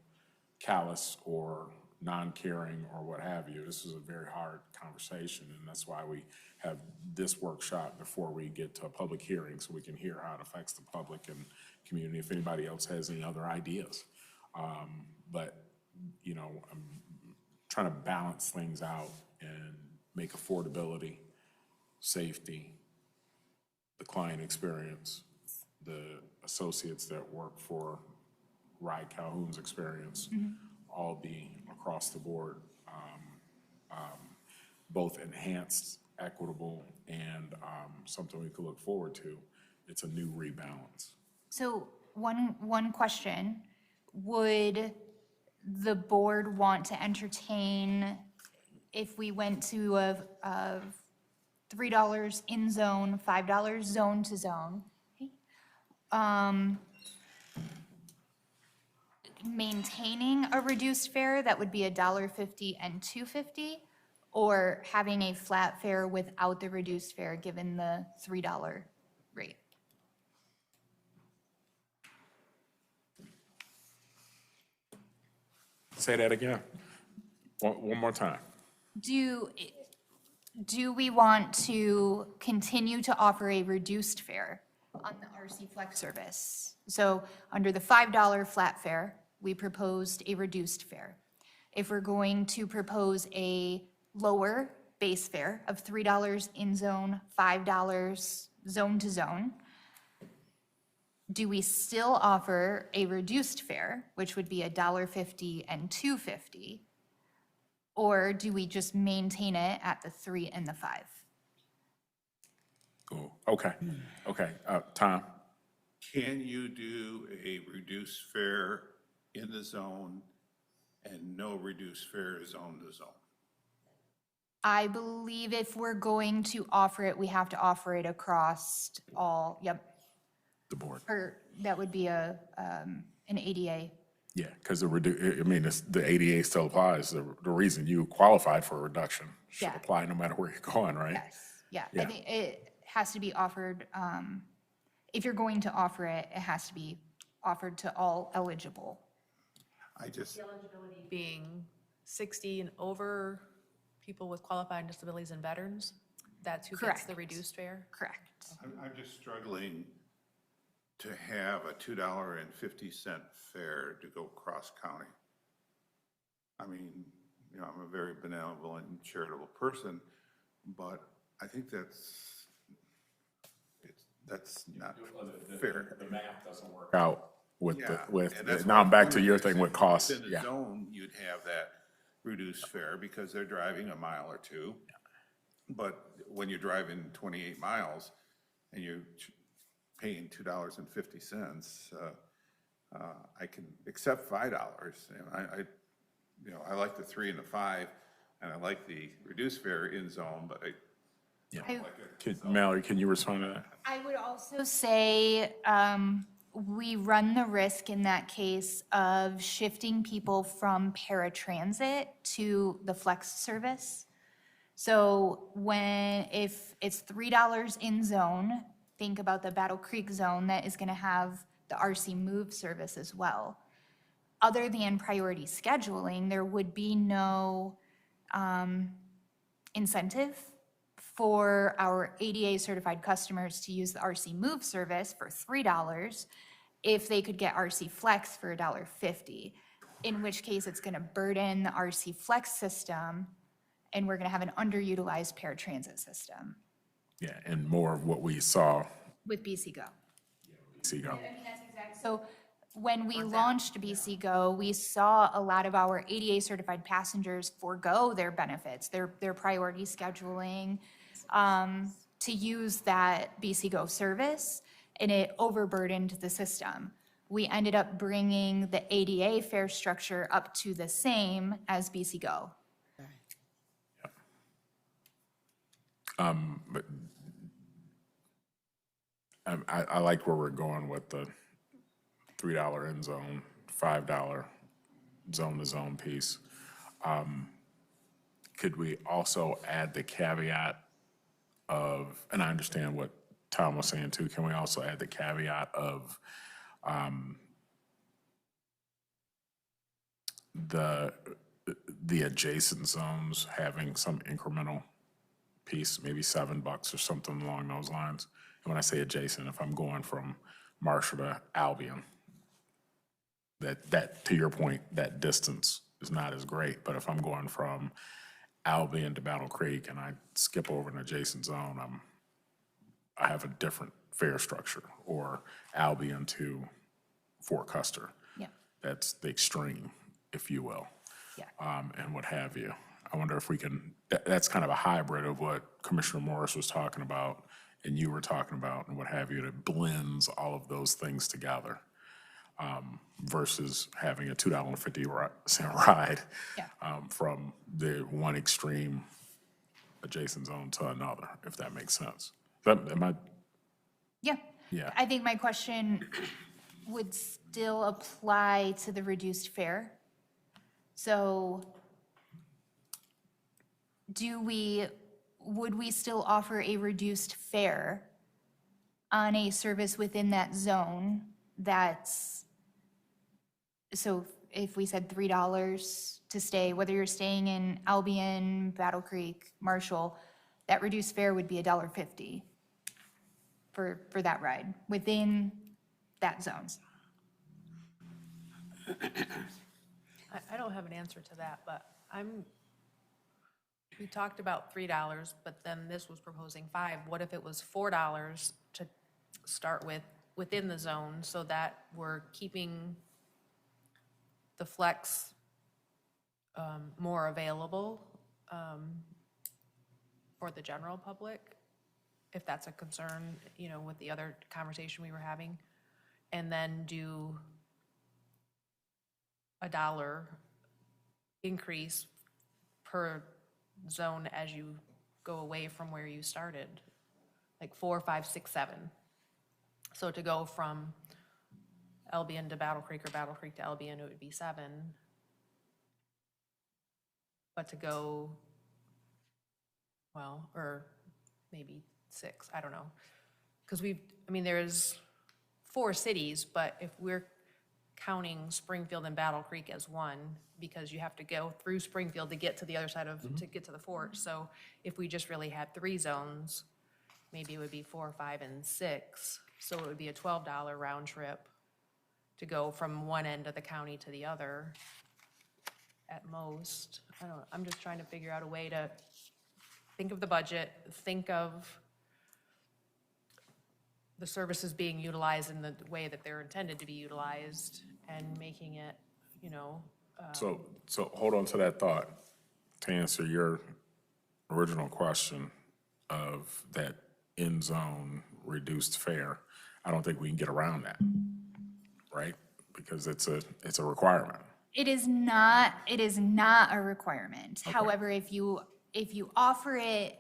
callous or non-caring or what have you. This is a very hard conversation, and that's why we have this workshop before we get to a public hearing, so we can hear how it affects the public and community, if anybody else has any other ideas. But, you know, I'm trying to balance things out and make affordability, safety, the client experience, the associates that work for Ride Calhoun's experience, all be across the board, both enhanced, equitable, and something we could look forward to. It's a new rebalance. So one question, would the board want to entertain if we went to a $3 in zone, $5 zone to zone? Maintaining a reduced fare that would be $1.50 and $2.50, or having a flat fare without the reduced fare given the $3 rate? Say that again. One more time. Do we want to continue to offer a reduced fare on the RC Flex service? So under the $5 flat fare, we proposed a reduced fare. If we're going to propose a lower base fare of $3 in zone, $5 zone to zone, do we still offer a reduced fare, which would be $1.50 and $2.50? Or do we just maintain it at the 3 and the 5? Cool. Okay. Tom? Can you do a reduced fare in the zone and no reduced fare zone to zone? I believe if we're going to offer it, we have to offer it across all, The board. or that would be an ADA. Yeah, because the ADA still applies. The reason you qualified for a reduction should Yeah. apply no matter where you're going, right? Yes, yeah. Yeah. I think it has to be offered, if you're going to offer it, it has to be offered to all eligible. Eligibility being 60 and over, people with qualifying disabilities and veterans, that's who gets the Correct. reduced fare? Correct. I'm just struggling to have a $2.50 fare to go cross-county. I mean, you know, I'm a very benevolent and charitable person, but I think that's not fair. The math doesn't work out with Yeah, with, and that's now why I'm back to I'm your thing with costs. In the Yeah. zone, you'd have that reduced fare because they're driving a mile or two. But when you're driving 28 miles and you're paying $2.50, I can accept $5. And I like the 3 and the 5, and I like the reduced fare in zone, but I don't like it. Mallory, can you respond to that? I would also say we run the risk in that case of shifting people from paratransit to the flex service. So if it's $3 in zone, think about the Battle Creek zone that is going to have the RC Move service as well. Other than priority scheduling, there would be no incentive for our ADA certified customers to use the RC Move service for $3 if they could get RC Flex for $1.50. in which case it's going to burden the RC Flex system, and we're going to have an underutilized paratransit system Yeah, and more of what we saw, with BC Go. see go. So when we launched BC Go, we saw a lot of our ADA certified passengers forego their benefits, their priority scheduling, to use that BC Go service, and it overburdened the system. We ended up bringing the ADA fare structure up to the same as BC Go. But I like where we're going with the $3 end zone, $5 zone-to-zone piece. Could we also add the caveat of, and I understand what Tom was saying too, can we also add the caveat of the adjacent zones having some incremental piece, maybe $7 or something along those lines? And when I say adjacent, if I'm going from Marshall to Albion, that to your point, that distance is not as great. But if I'm going from Albion to Battle Creek and I skip over an adjacent zone, I have a different fare structure, or Albion to Fort Custer. Yeah. That's the extreme, if you will. Yeah. And what have you. I wonder if we can, that's kind of a hybrid of what Commissioner Morris was talking about and you were talking about and what have you, that blends all of those things together, versus having a $2.50 ride Yeah. from the one extreme adjacent zone to another, if that makes sense. Am I? Yeah. Yeah. I think my question would still apply to the reduced fare. So would we still offer a reduced fare on a service within that zone that's, so if we said $3 to stay, whether you're staying in Albion, Battle Creek, Marshall, that reduced fare would be $1.50 for that ride within that zone? I don't have an answer to that, but we talked about $3, but then this was proposing $5. What if it was $4 to start with within the zone, so that we're keeping the flex more available for the general public, if that's a concern, with the other conversation we were having, and then do $1 increase per zone as you go away from where you started, like 4, 5, 6, 7. So to go from Albion to Battle Creek or Battle Creek to Albion, it would be 7. But to go, well, or maybe 6, I don't know. Because there's 4 cities, but if we're counting Springfield and Battle Creek as one, because you have to go through Springfield to get to the other side of, to get to the fort. So if we just really had 3 zones, maybe it would be 4, 5, and 6. So it would be a $12 round trip to go from one end of the county to the other at most. I'm just trying to figure out a way to think of the budget, think of the services being utilized in the way that they're intended to be utilized, and making it, So hold on to that thought. To answer your original question of that end zone reduced fare, I don't think we can get around that, right? Because it's a requirement. It is not a requirement. However, if you offer it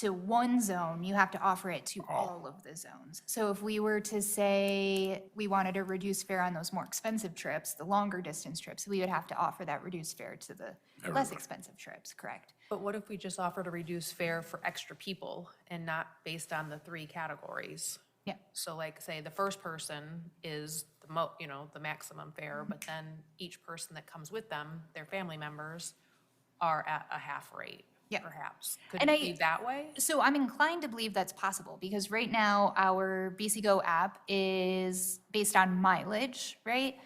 to one zone, you have to offer it to all of the zones. So if we were to say we wanted to reduce fare on those more expensive trips, the longer distance trips, we would have to offer that reduced fare to the less expensive trips, correct? but what if we just offered a reduced fare for extra people and not based on the 3 categories? Yeah. So like, say, the first person is the maximum fare, but then each person that comes with them, their family members, are at a half rate, Yeah. perhaps. Could And it be that way? So I'm inclined to believe that's possible, because right now our BC Go app is based on mileage, right?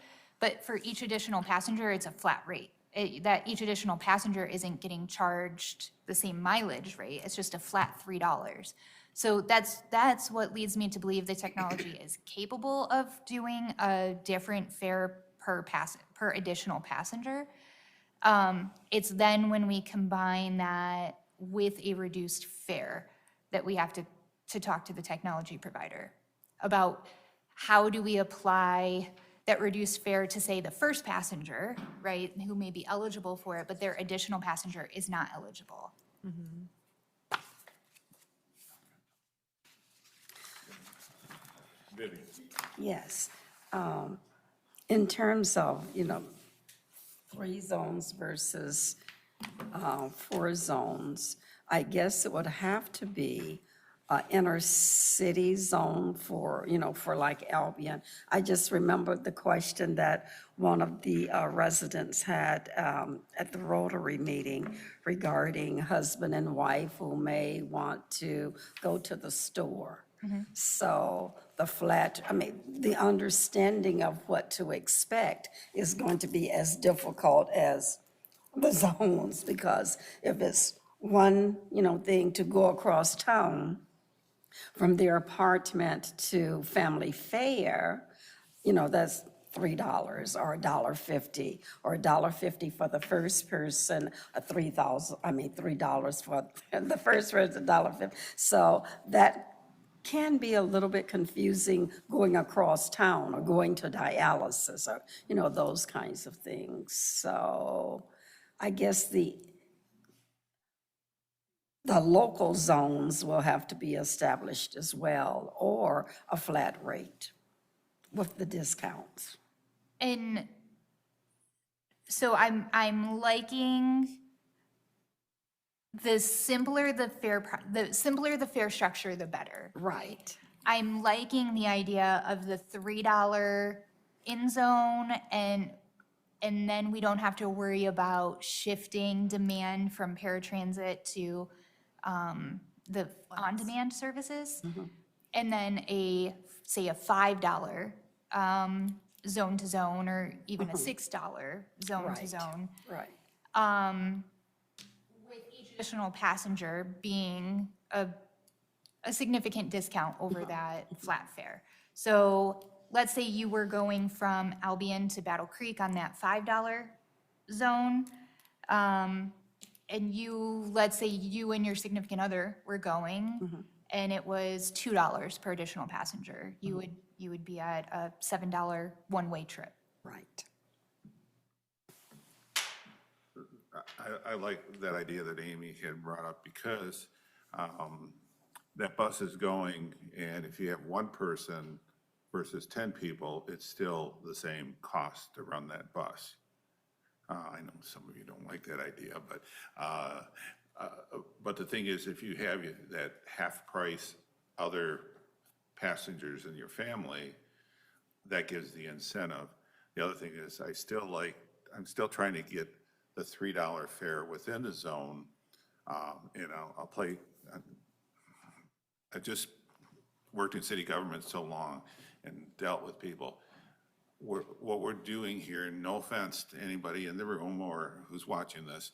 But for each additional passenger, it's a flat rate. That each additional passenger isn't getting charged the same mileage rate, it's just a flat $3. So that's what leads me to believe the technology is capable of doing a different fare per additional passenger. It's then when we combine that with a reduced fare that we have to talk to the technology provider about how do we apply that reduced fare to, say, the first passenger, right, who may be eligible for it, but their additional passenger is not eligible. Vivian? Yes. In terms of, 3 zones versus 4 zones, I guess it would have to be an inner city zone for, for like Albion. I just remembered the question that one of the residents had at the Rotary meeting regarding husband and wife who may want to go to the store. So the understanding of what to expect is going to be as difficult as the zones, because if it's one, thing to go across town from their apartment to family fare, that's $3 or $1.50 or $1.50 for the first person, $3 for the first person, $1.50. So that can be a little bit confusing going across town or going to dialysis or, those kinds of things. So I guess the local zones will have to be established as well, or a flat rate with the discounts. And so I'm liking the simpler the fare structure, the better. Right. I'm liking the idea of the $3 in zone, and then we don't have to worry about shifting demand from paratransit to the on-demand services. And then say a $5 zone to zone, or even a $6 zone to zone. Right. With each additional passenger being a significant discount over that flat fare. So let's say you were going from Albion to Battle Creek on that $5 zone. And let's say you and your significant other were going, and it was $2 per additional passenger. You would be at a $7 one-way trip. Right. I like that idea that Amy had brought up, because that bus is going, and if you have one person versus 10 people, it's still the same cost to run that bus. I know some of you don't like that idea, but the thing is, if you have that half price other passengers in your family, that gives the incentive. The other thing is, I'm still trying to get the $3 fare within the zone. I just worked in city government so long and dealt with people. What we're doing here, no offense to anybody in the room or who's watching this,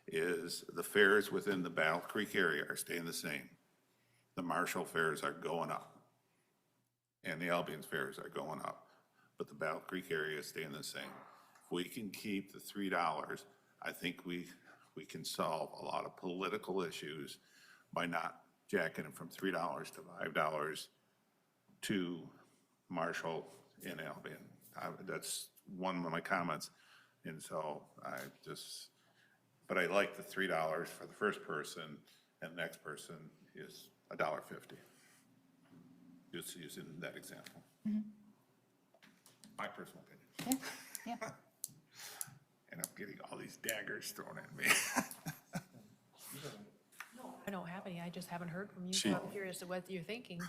is the fares within the Battle Creek area are staying the same. The Marshall fares are going up, and the Albion fares are going up, but the Battle Creek area is staying the same. If we can keep the $3, I think we can solve a lot of political issues by not jacking it from $3 to $5 to Marshall and Albion. That's one of my comments. And so but I like the $3 for the first person, and the next person is $1.50. Just using that example. My personal opinion. Yeah. And I'm getting all these daggers thrown at me. I don't have any, I just haven't heard from you, She- so I'm curious to what you're thinking.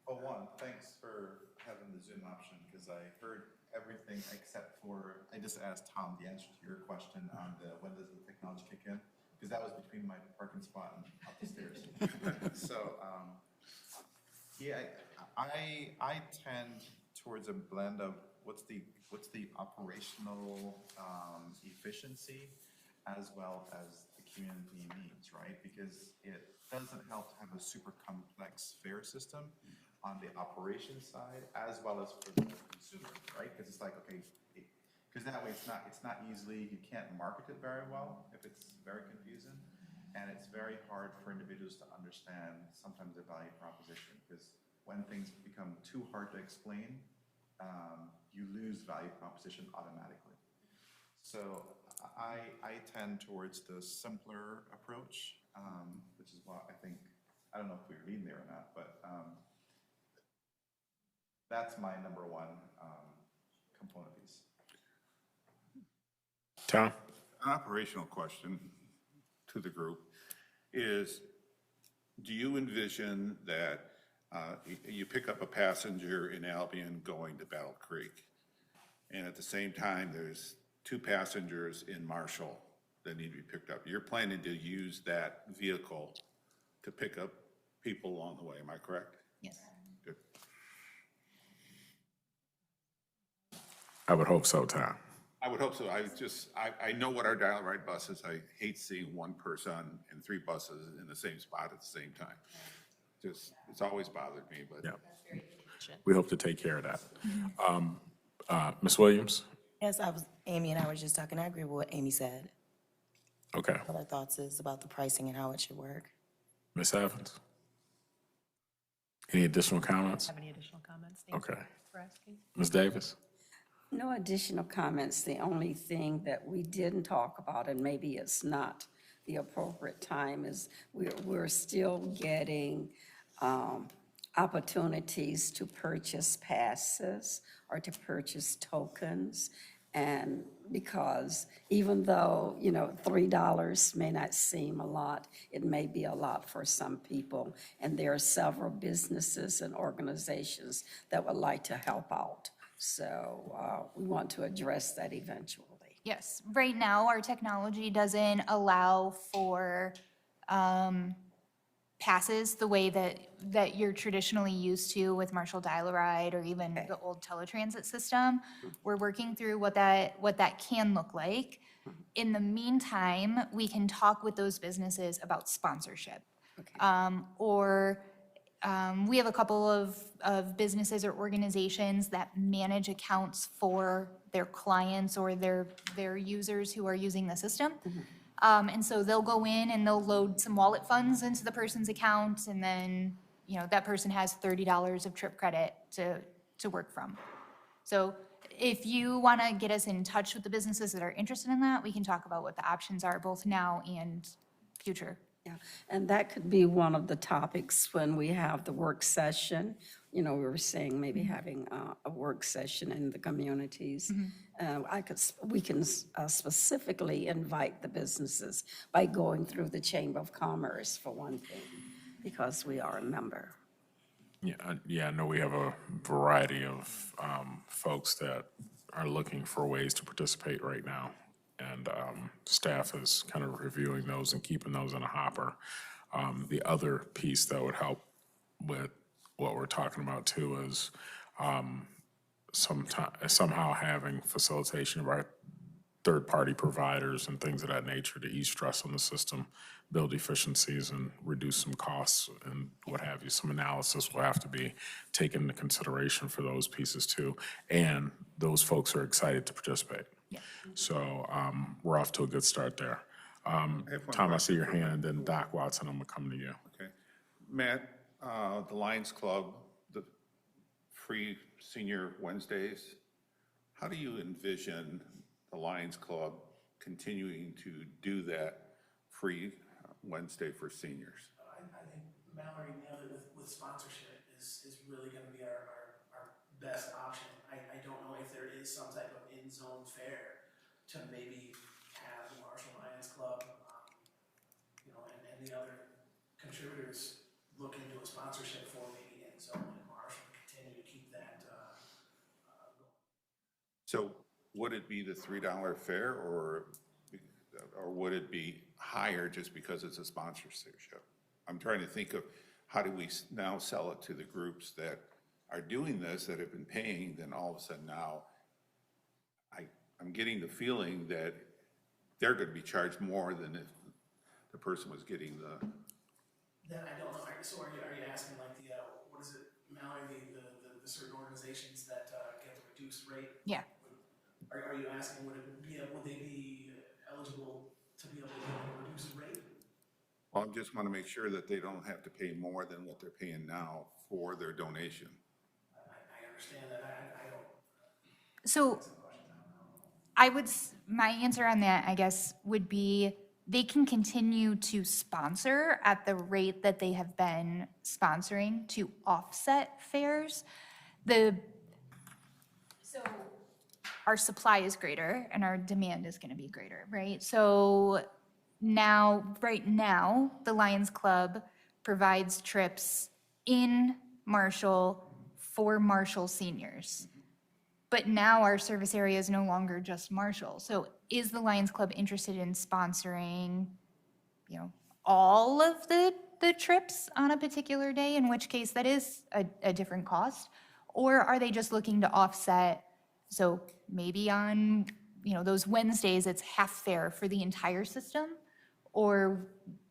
Oh, thanks for having the Zoom option, because I heard everything except for, I just asked Tom the answer to your question on when does the technology kick in? Because that was between my parking spot and up the stairs. So, yeah, I tend towards a blend of what's the operational efficiency as well as the community needs, right? Because it doesn't help to have a super complex fare system on the operations side as well as for the consumer, right? Because it's like, okay, because that way it's not easily, you can't market it very well if it's very confusing. And it's very hard for individuals to understand sometimes the value proposition, because when things become too hard to explain, you lose value proposition automatically. So I tend towards the simpler approach, which is what I think, I don't know if we're leading there or not, but that's my number one component piece. Tom? An operational question to the group is, do you envision that you pick up a passenger in Albion going to Battle Creek, and at the same time, there's 2 passengers in Marshall that need to be picked up? You're planning to use that vehicle to pick up people along the way, am I correct? Yes. Good. I would hope so, Tom. I would hope so. I know what our dial ride bus is. I hate seeing one person and 3 buses in the same spot at the same time. It's always bothered me, but. Yeah. We hope to take care of that. Ms. Williams? Yes, Amy and I were just talking, I agree with what Amy said. Okay. What our thoughts is about the pricing and how it should work. Ms. Evans? Any additional comments? Have any additional comments? Thank you Okay. for asking. Ms. Davis? No additional comments. The only thing that we didn't talk about, and maybe it's not the appropriate time, is we're still getting opportunities to purchase passes or to purchase tokens. And because even though, $3 may not seem a lot, it may be a lot for some people. And there are several businesses and organizations that would like to help out. So we want to address that eventually. Yes, right now, our technology doesn't allow for passes the way that you're traditionally used to with Marshall Dial-A-Ride or even the old teletransit system. We're working through what that can look like. In the meantime, we can talk with those businesses about sponsorship. We have a couple of businesses or organizations that manage accounts for their clients or their users who are using the system. And so they'll go in and they'll load some wallet funds into the person's account, and then, that person has $30 of trip credit to work from. So if you want to get us in touch with the businesses that are interested in that, we can talk about what the options are, both now and future. Yeah, and that could be one of the topics when we have the work session. We were saying maybe having a work session in the communities. We can specifically invite the businesses by going through the Chamber of Commerce for one thing, because we are a member. Yeah, I know we have a variety of folks that are looking for ways to participate right now. And staff is kind of reviewing those and keeping those in a hopper. The other piece that would help with what we're talking about too is somehow having facilitation of our third-party providers and things of that nature to ease stress on the system, build efficiencies and reduce some costs and what have you. Some analysis will have to be taken into consideration for those pieces too. And those folks are excited to participate. Yeah. So we're off to a good start there. Tom, I see your hand, and Doc Watson, I'm gonna come to you. Okay. Matt, the Lions Club, the free senior Wednesdays, how do you envision the Lions Club continuing to do that free Wednesday for seniors? I think Mallory nailed it with sponsorship is really gonna be our best option. I don't know if there is some type of in-zone fare to maybe have the Marshall Lions Club, and the other contributors look into a sponsorship for maybe in-zone and Marshall continue to keep that going. So would it be the $3 fare, or would it be higher just because it's a sponsorship? I'm trying to think of how do we now sell it to the groups that are doing this, that have been paying, then all of a sudden now I'm getting the feeling that they're gonna be charged more than if the person was getting the, Then I don't know, so are you asking like the, what is it, Mallory, the certain organizations that, get the reduced rate? Yeah. Are you asking, would they be eligible to be able to get a reduced rate? well, I just wanna make sure that they don't have to pay more than what they're paying now for their donation. I understand that, I don't. So my answer on that, I guess, would be they can continue to sponsor at the rate that they have been sponsoring to offset fares. So our supply is greater and our demand is gonna be greater, right? So right now, the Lions Club provides trips in Marshall for Marshall seniors. But now our service area is no longer just Marshall. So is the Lions Club interested in sponsoring, all of the trips on a particular day, in which case that is a different cost? Or are they just looking to offset, so maybe on, those Wednesdays, it's half fare for the entire system? Or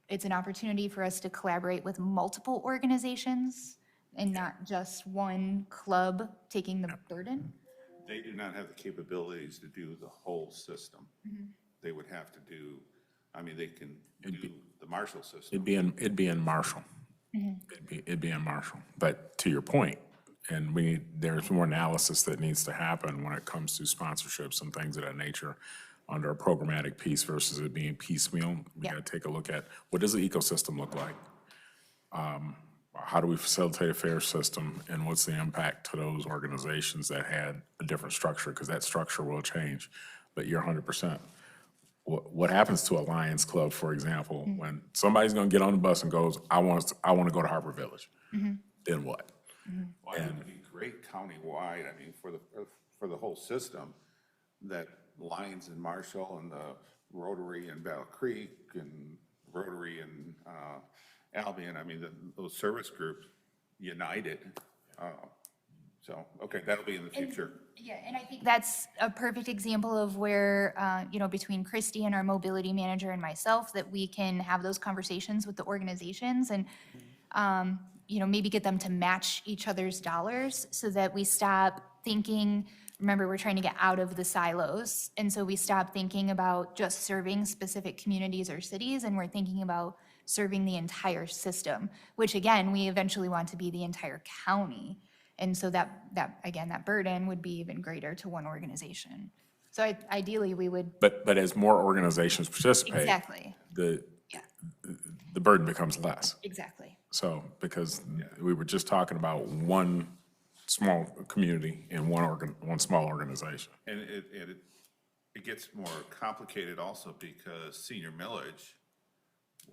it's an opportunity for us to collaborate with multiple organizations and not just one club taking the burden? They do not have the capabilities to do the whole system. They would have to do, they can do the Marshall system. It'd be in Marshall. It'd be in Marshall. But to your point, and there's more analysis that needs to happen when it comes to sponsorships and things of that nature under a programmatic piece versus it being piecemeal. We gotta take a look at, what does the ecosystem look like? How do we facilitate a fair system, and what's the impact to those organizations that had a different structure? Because that structure will change, but you're 100%. What happens to a Lions Club, for example, when somebody's gonna get on the bus and goes, I want to go to Harbor Village? Then what? Well, it would be great countywide, for the whole system, that Lions in Marshall and the Rotary in Battle Creek and Rotary in Albion, those service groups united. So, okay, that'll be in the future. Yeah, and I think that's a perfect example of where, between Christy and our mobility manager and myself, that we can have those conversations with the organizations and, maybe get them to match each other's dollars so that we stop thinking, remember, we're trying to get out of the silos. And so we stop thinking about just serving specific communities or cities, and we're thinking about serving the entire system, which again, we eventually want to be the entire county. And so that burden would be even greater to one organization. So ideally, we would. But as more organizations participate. Exactly. The Yeah, burden becomes less. exactly. So, because we were just talking about one small community and one small organization. And it gets more complicated also because senior millage,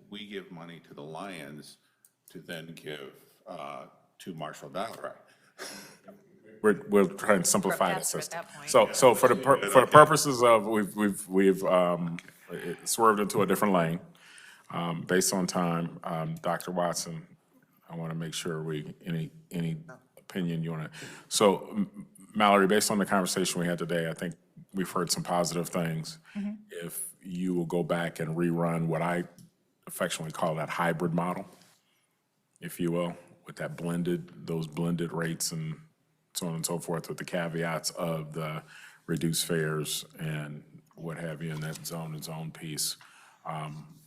we give money to the Lions to then give to Marshall Valley. We're trying to simplify the That's at system. that point. So for the purposes of, we've swerved into a different lane, based on time. Dr. Watson, I want to make sure any opinion you want to, so Mallory, based on the conversation we had today, I think we've heard some positive things. If you will go back and rerun what I affectionately call that hybrid model, if you will, with those blended rates and so on and so forth, with the caveats of the reduced fares and what have you in that zone piece.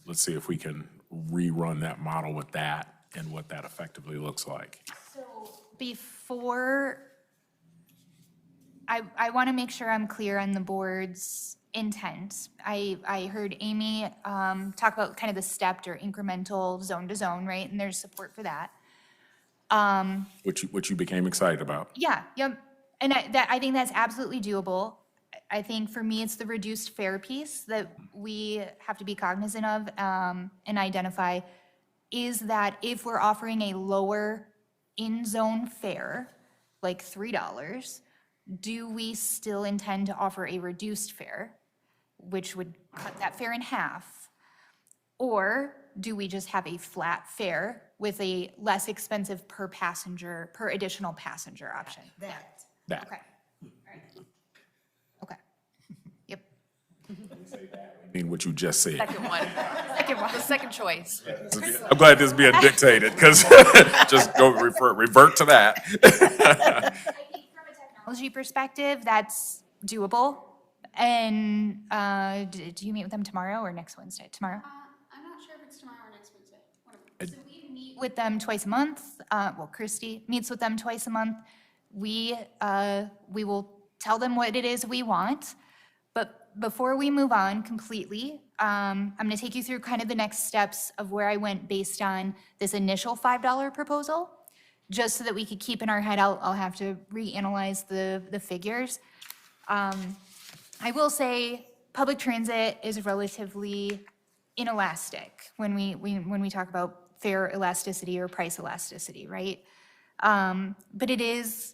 Let's see if we can rerun that model with that and what that effectively looks like. So before, I want to make sure I'm clear on the board's intent. I heard Amy talk about kind of the stepped or incremental zone to zone, right? And there's support for that. Which you became excited about. Yeah, yep. And I think that's absolutely doable. I think for me, it's the reduced fare piece that we have to be cognizant of and identify, is that if we're offering a lower in-zone fare, like $3, do we still intend to offer a reduced fare, which would cut that fare in half? Or do we just have a flat fare with a less expensive per additional passenger option? That. That. Okay. All right. Okay. I mean, what you just said. Second one. The second choice. I'm glad this is being dictated, because just go revert to that. I think from a technology perspective, that's doable. And do you meet with them tomorrow or next Wednesday? Tomorrow? I'm not sure if it's tomorrow or next Wednesday. One of them. So we meet with them twice a month. Well, Christy meets with them twice a month. We will tell them what it is we want. But before we move on completely, I'm going to take you through kind of the next steps of where I went based on this initial $5 proposal, just so that we could keep in our head. I'll have to reanalyze the figures. I will say public transit is relatively inelastic when we talk about fare elasticity or price elasticity, right? But it is,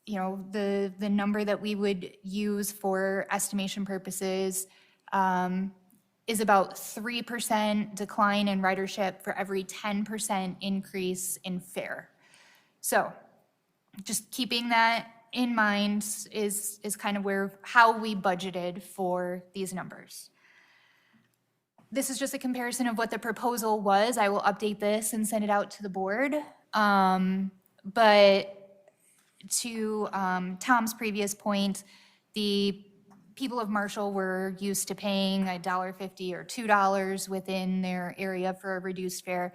you know, the number that we would use for estimation purposes is about 3% decline in ridership for every 10% increase in fare. So just keeping that in mind is kind of how we budgeted for these numbers. This is just a comparison of what the proposal was. I will update this and send it out to the board. But to Tom's previous point, the people of Marshall were used to paying $1.50 or $2 within their area for a reduced fare.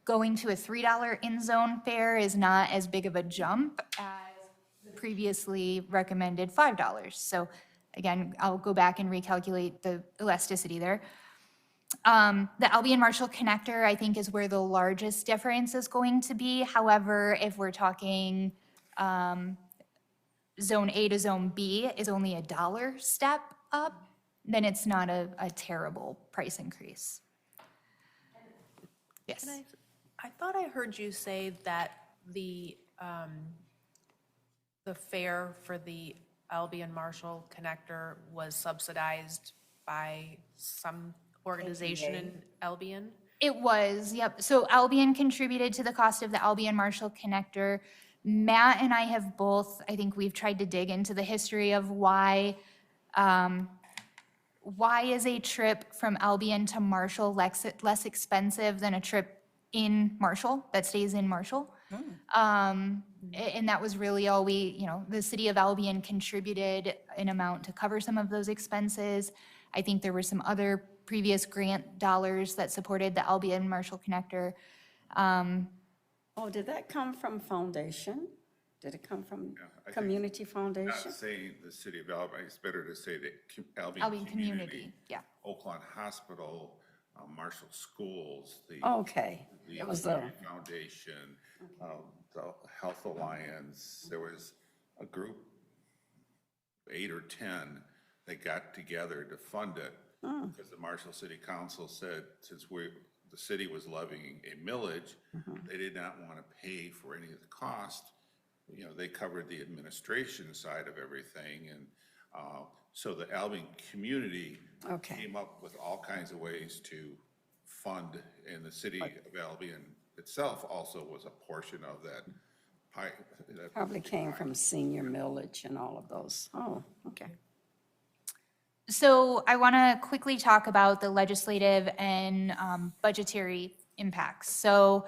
Going to a $3 in-zone fare is not as big of a jump as the previously recommended $5. So again, I'll go back and recalculate the elasticity there. The Albion Marshall connector, I think, is where the largest difference is going to be. However, if we're talking Zone A to Zone B is only $1 step up, then it's not a terrible price increase. Yes. I thought I heard you say that the fare for the Albion Marshall connector was subsidized by some organization in Albion? It was, yep. So Albion contributed to the cost of the Albion Marshall connector. Matt and I have both, I think we've tried to dig into the history of why is a trip from Albion to Marshall less expensive than a trip in Marshall, that stays in Marshall. And that was really all the city of Albion contributed an amount to cover some of those expenses. I think there were some other previous grant dollars that supported the Albion Marshall connector. Oh, did that come from foundation? Did it come from community foundation? Not saying the city of Albion, it's better to say that Albion Community, yeah. Oakland Hospital, Marshall Schools, the Okay, the it was Community Foundation, the Health Alliance. There was a group, 8 or 10, that got together to fund it because the Marshall City Council said, since the city was levying a millage, they did not want to pay for any of the cost. You know, they covered the administration side of everything, and so the Albion community came up with all kinds of ways to fund, and the city of Albion itself also was a portion of that pie. Probably came from senior millage and all of those. Oh, okay. So I want to quickly talk about the legislative and budgetary impacts. So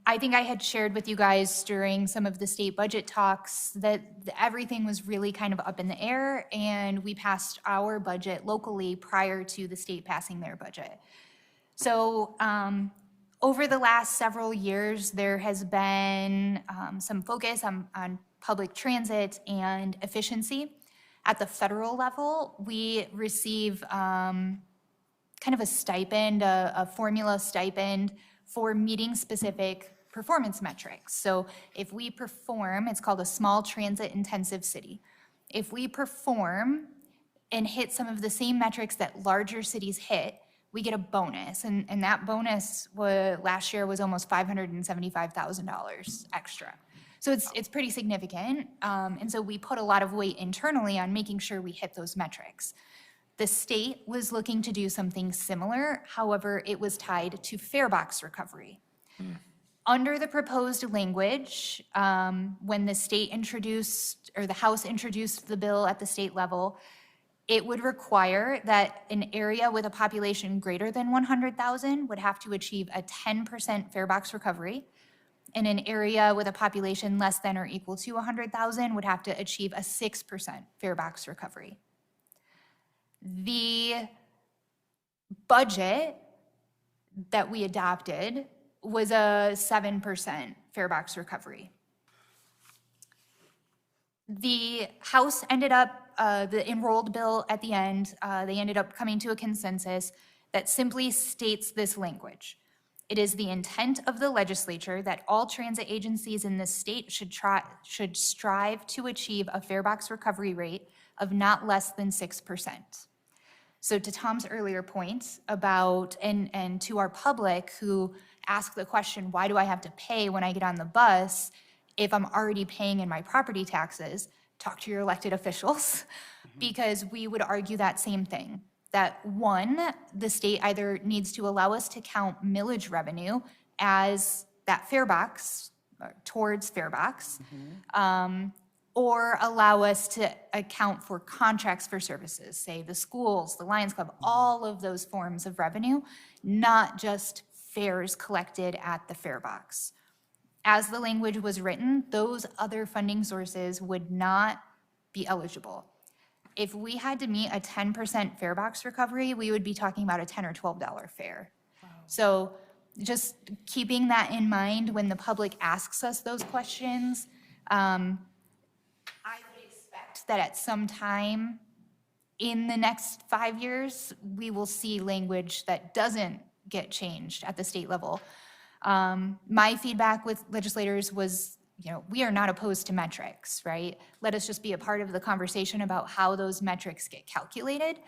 I think I had shared with you guys during some of the state budget talks that everything was really kind of up in the air, and we passed our budget locally prior to the state passing their budget. So over the last several years, there has been some focus on public transit and efficiency. At the federal level, we receive kind of a stipend, a formula stipend for meeting specific performance metrics. So if we perform, it's called a small transit intensive city. If we perform and hit some of the same metrics that larger cities hit, we get a bonus. And that bonus last year was almost $575,000 extra. So it's pretty significant. And so we put a lot of weight internally on making sure we hit those metrics. The state was looking to do something similar. However, it was tied to fare box recovery. Under the proposed language, when the state introduced, or the House introduced the bill at the state level, It would require that an area with a population greater than 100,000 would have to achieve a 10% fare box recovery, and an area with a population less than or equal to 100,000 would have to achieve a 6% fare box recovery. The budget that we adopted was a 7% fare box recovery. The House ended up, the enrolled bill at the end, they ended up coming to a consensus that simply states this language. It is the intent of the legislature that all transit agencies in this state should strive to achieve a fare box recovery rate of not less than 6%. So to Tom's earlier point about, and to our public who ask the question, why do I have to pay when I get on the bus if I'm already paying in my property taxes? Talk to your elected officials, because we would argue that same thing. That one, the state either needs to allow us to count millage revenue as that fare box, towards fare box, or allow us to account for contracts for services, say the schools, the Lions Club, all of those forms of revenue, not just fares collected at the fare box. As the language was written, those other funding sources would not be eligible. If we had to meet a 10% fare box recovery, we would be talking about a $10 or $12 fare. Wow. So just keeping that in mind when the public asks us those questions, I would expect that at some time in the next 5 years, we will see language that doesn't get changed at the state level. My feedback with legislators was, we are not opposed to metrics, right? Let us just be a part of the conversation about how those metrics get calculated.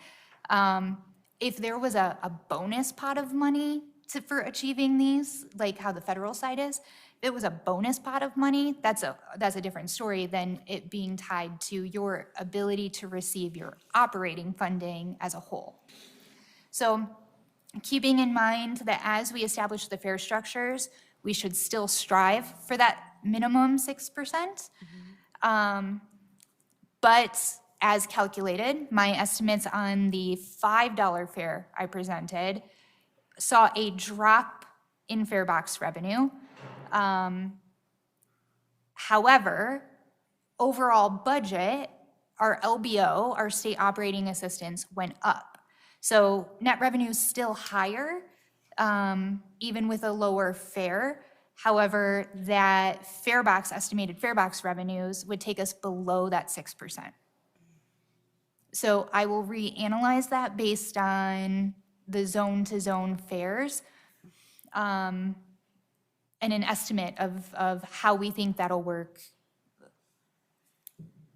If there was a bonus pot of money for achieving these, like how the federal side is, if it was a bonus pot of money, that's a different story than it being tied to your ability to receive your operating funding as a whole. So keeping in mind that as we establish the fare structures, we should still strive for that minimum 6%. But as calculated, my estimates on the $5 fare I presented saw a drop in fare box revenue. However, overall budget, our LBO, our state operating assistance, went up. So net revenue is still higher, even with a lower fare. However, that estimated fare box revenues would take us below that 6%. So I will reanalyze that based on the zone-to-zone fares, and an estimate of how we think that'll work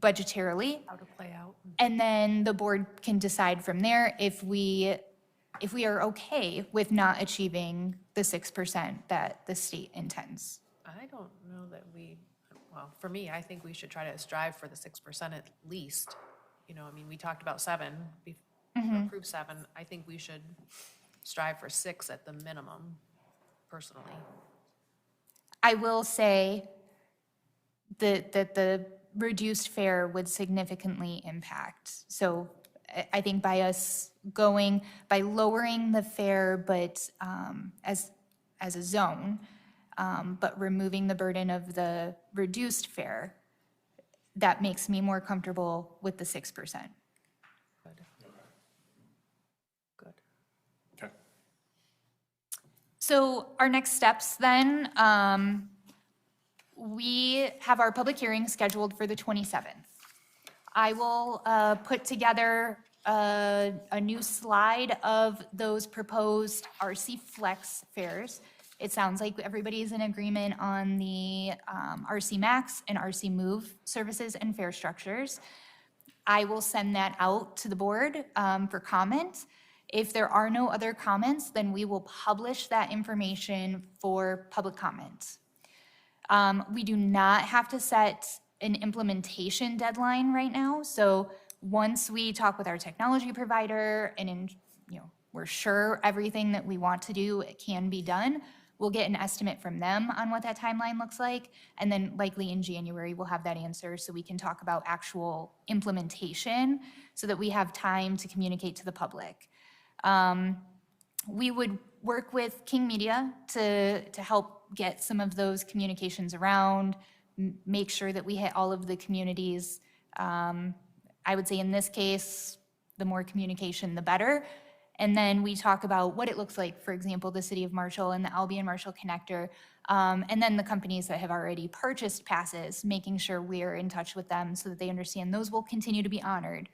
budgetarily. How to play out. And then the board can decide from there if we are okay with not achieving the 6% that the state intends. I don't know that well, for me, I think we should try to strive for the 6% at least. We talked about 7, approved 7. I think we should strive for 6 at the minimum, personally. I will say that the reduced fare would significantly impact. So I think by lowering the fare, but as a zone, but removing the burden of the reduced fare, that makes me more comfortable with the 6%. Good. Okay. So our next steps then, we have our public hearing scheduled for the 27th. I will put together a new slide of those proposed RC Flex fares. It sounds like everybody's in agreement on the RC Max and RC Move services and fare structures. I will send that out to the board for comment. If there are no other comments, then we will publish that information for public comment. We do not have to set an implementation deadline right now. So once we talk with our technology provider and we're sure everything that we want to do can be done, We'll get an estimate from them on what that timeline looks like, and then likely in January, we'll have that answer so we can talk about actual implementation so that we have time to communicate to the public. We would work with King Media to help get some of those communications around, make sure that we hit all of the communities. I would say in this case, the more communication, the better. And then we talk about what it looks like, for example, the City of Marshall and the Albion Marshall Connector, and then the companies that have already purchased passes, making sure we're in touch with them so that they understand those will continue to be honored.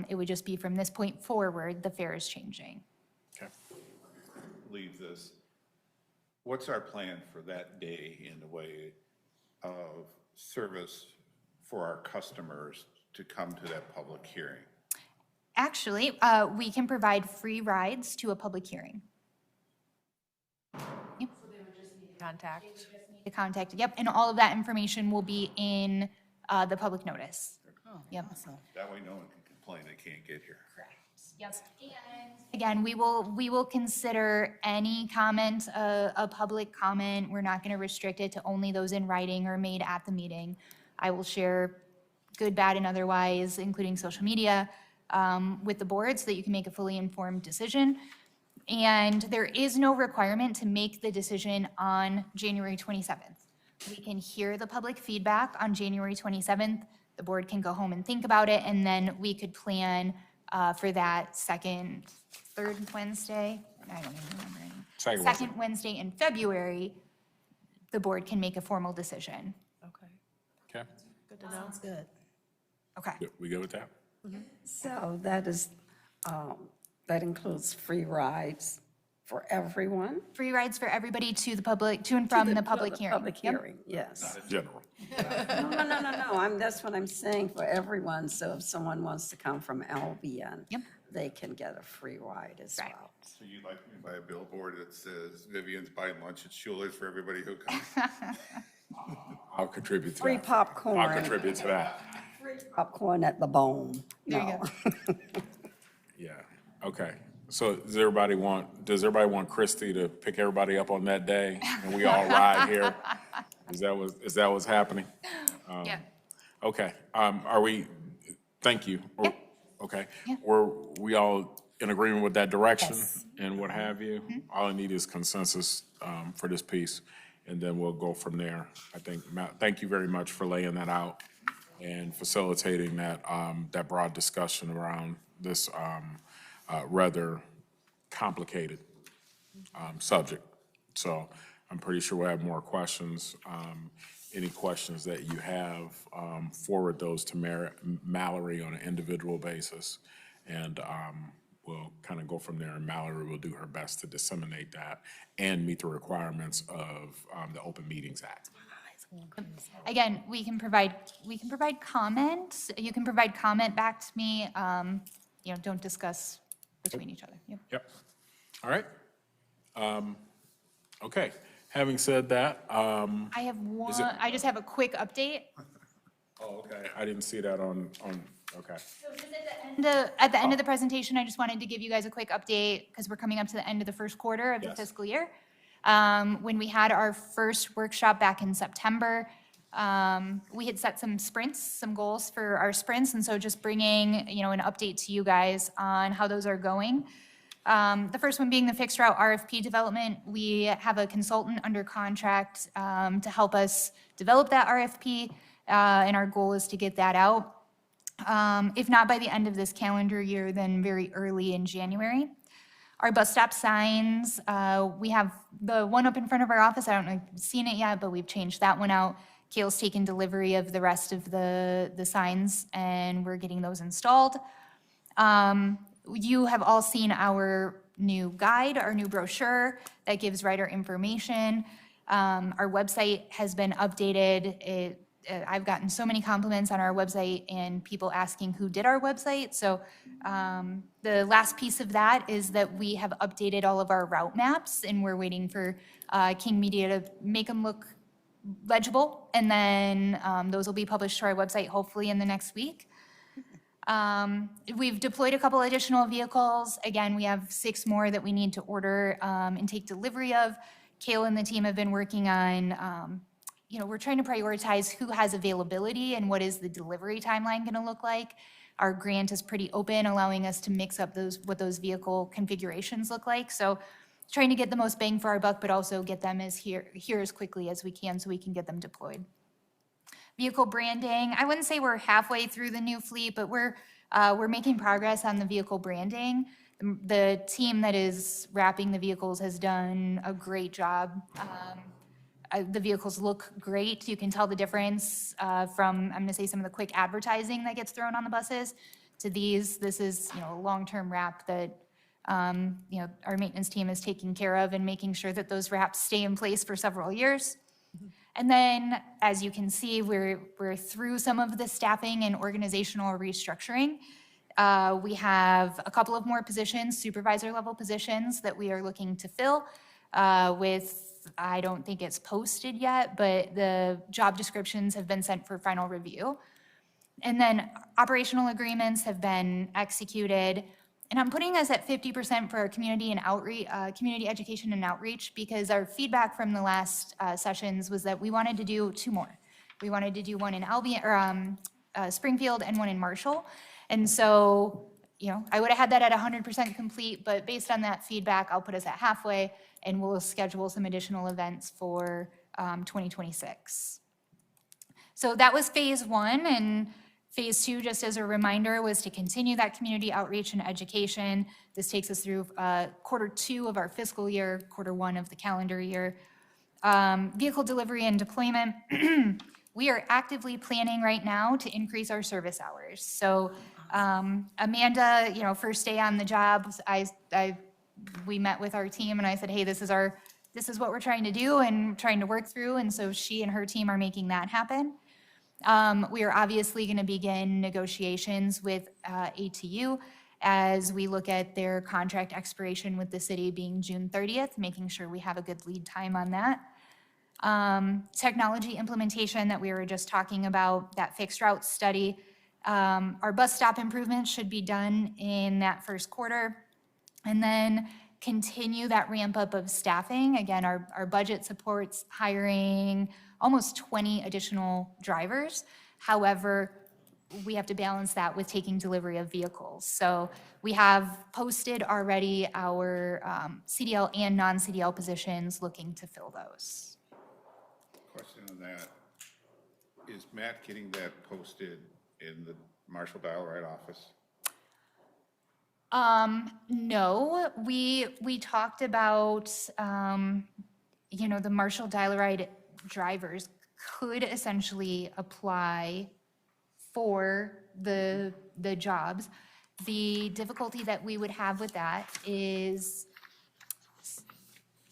It would just be from this point forward, the fare is changing. Okay. Leave this. What's our plan for that day in the way of service for our customers to come to that public hearing? Actually, we can provide free rides to a public hearing. Yep. Contact. The contact, yep, and all of that information will be in the public notice. Yep. That way no one can complain they can't get here. Yes. And again, we will consider any comment, a public comment. We're not going to restrict it to only those in writing or made at the meeting. I will share good, bad, and otherwise, including social media, with the board so that you can make a fully informed decision. And there is no requirement to make the decision on January 27th. We can hear the public feedback on January 27th. The board can go home and think about it, and then we could plan for that third Wednesday, I don't even remember anymore. Second Wednesday in February, the board can make a formal decision. Okay. Okay. Good to know. Sounds good. Okay. We good with that? So that is, that includes free rides for everyone? Free rides for everybody to the public, to and from the public hearing. Public Yep. hearing, yes. In general. No, that's what I'm saying, for everyone, so if someone wants to come from Albion, Yep. they can get a free ride as Right. well. So you'd like me to buy a billboard that says Vivian's buying lunch at Schuler's for everybody who comes? I'll contribute to that. Free popcorn. I'll contribute to that. Free popcorn at the Bone. There you No. go. Yeah, okay. So does everybody want Christie to pick everybody up on that day and we all ride here? Is that what's happening? Yeah. Okay, thank you. Yeah. Okay. Yeah. Were we all in agreement with that direction Yes. and what have you? All I need is consensus for this piece, and then we'll go from there. I think, thank you very much for laying that out and facilitating that, that broad discussion around this rather complicated subject. So I'm pretty sure we'll have more questions. Any questions that you have, forward those to Mallory on an individual basis. And we'll kind of go from there, and Mallory will do her best to disseminate that and meet the requirements of the Open Meetings Act. Again, we can provide comments. You can provide comment back to me. Don't discuss between each other. Yep. Yep. All right. Okay. Having said that, I have one, I just have a quick update. oh, okay, I didn't see that on, okay. So just at the end of the presentation, I just wanted to give you guys a quick update because we're coming up to the end of the first quarter of the Yes. fiscal year. When we had our first workshop back in September, we had set some sprints, some goals for our sprints, and so just bringing, an update to you guys on how those are going. The first one being the fixed route RFP development. We have a consultant under contract to help us develop that RFP, and our goal is to get that out. If not by the end of this calendar year, then very early in January. Our bus stop signs, we have the one up in front of our office. I don't know if you've seen it yet, but we've changed that one out. Kale's taken delivery of the rest of the signs, and we're getting those installed. You have all seen our new guide, our new brochure that gives rider information. Our website has been updated. I've gotten so many compliments on our website and people asking who did our website. So the last piece of that is that we have updated all of our route maps, and we're waiting for King Media to make them look legible. And then those will be published to our website hopefully in the next week. We've deployed a couple additional vehicles. Again, we have 6 more that we need to order and take delivery of. Kayla and the team have been working on, we're trying to prioritize who has availability and what is the delivery timeline going to look like. Our grant is pretty open, allowing us to mix up what those vehicle configurations look like. So trying to get the most bang for our buck, but also get them here as quickly as we can so we can get them deployed. Vehicle branding, I wouldn't say we're halfway through the new fleet, but we're making progress on the vehicle branding. The team that is wrapping the vehicles has done a great job. The vehicles look great. You can tell the difference from, I'm gonna say, some of the quick advertising that gets thrown on the buses to these. This is, a long-term wrap that, our maintenance team is taking care of and making sure that those wraps stay in place for several years. And then, as you can see, we're through some of the staffing and organizational restructuring. We have a couple of more positions, supervisor level positions, that we are looking to fill with, I don't think it's posted yet, but the job descriptions have been sent for final review. And then operational agreements have been executed. And I'm putting us at 50% for our community and outreach, community education and outreach, because our feedback from the last sessions was that we wanted to do 2 more. We wanted to do one in Albion or Springfield and one in Marshall. And so, I would have had that at 100% complete, but based on that feedback, I'll put us at halfway, and we'll schedule some additional events for 2026. So that was phase 1, and phase 2, just as a reminder, was to continue that community outreach and education. This takes us through quarter 2 of our fiscal year, quarter 1 of the calendar year. Vehicle delivery and deployment. We are actively planning right now to increase our service hours. So Amanda, first day on the job, we met with our team and I said, hey, this is what we're trying to do and trying to work through. And so she and her team are making that happen. We are obviously going to begin negotiations with ATU as we look at their contract expiration with the city being June 30th, making sure we have a good lead time on that. Technology implementation that we were just talking about, that fixed route study. Our bus stop improvements should be done in that first quarter. And then continue that ramp up of staffing. Again, our budget supports hiring almost 20 additional drivers. However, we have to balance that with taking delivery of vehicles. So we have posted already our CDL and non-CDL positions, looking to fill those. Question on that. Is Matt getting that posted in the Marshall Dial-Ride office? No, we talked about, the Marshall Dial-Ride drivers could essentially apply for the jobs. The difficulty that we would have with that is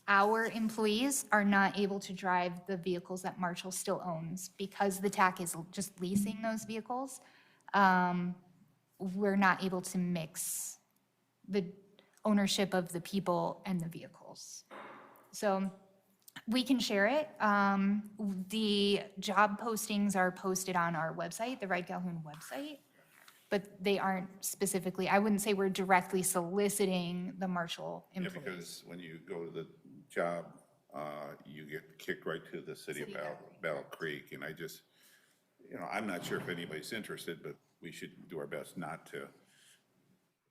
our employees are not able to drive the vehicles that Marshall still owns because the TACC is just leasing those vehicles. We're not able to mix the ownership of the people and the vehicles. So we can share it. The job postings are posted on our website, the Ride Calhoun website, but they aren't specifically, I wouldn't say we're directly soliciting the Marshall employees. Yeah, because when you go to the job, you get kicked right to the city of Battle Creek, and I just, I'm not sure if anybody's interested, but we should do our best not to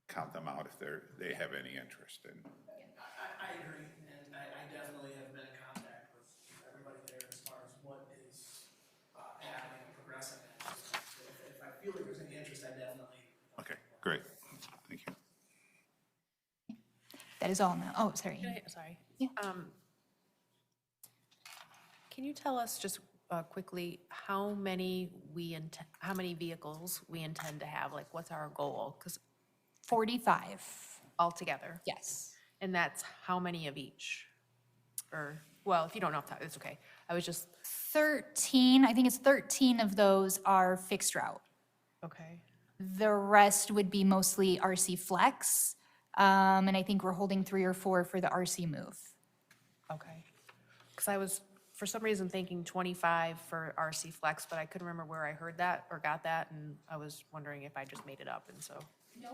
count them out if they have any interest in. I agree, and I definitely have been in contact with everybody there as far as what is happening and progressing. And if I feel like there's any interest, I definitely. Okay, great. Thank you. That is all now. Oh, sorry. Sorry. Yeah. Can you tell us just quickly how many vehicles we intend to have? Like, what's our goal? Because 45. altogether, Yes. and that's how many of each? Or, well, if you don't know off the top, it's okay. I was just 13, I think it's 13 of those are fixed route. okay. The rest would be mostly RC Flex, and I think we're holding 3 or 4 for the RC Move. Okay. Because I was, for some reason, thinking 25 for RC Flex, but I couldn't remember where I heard that or got that, and I was wondering if I just made it up, and so. No.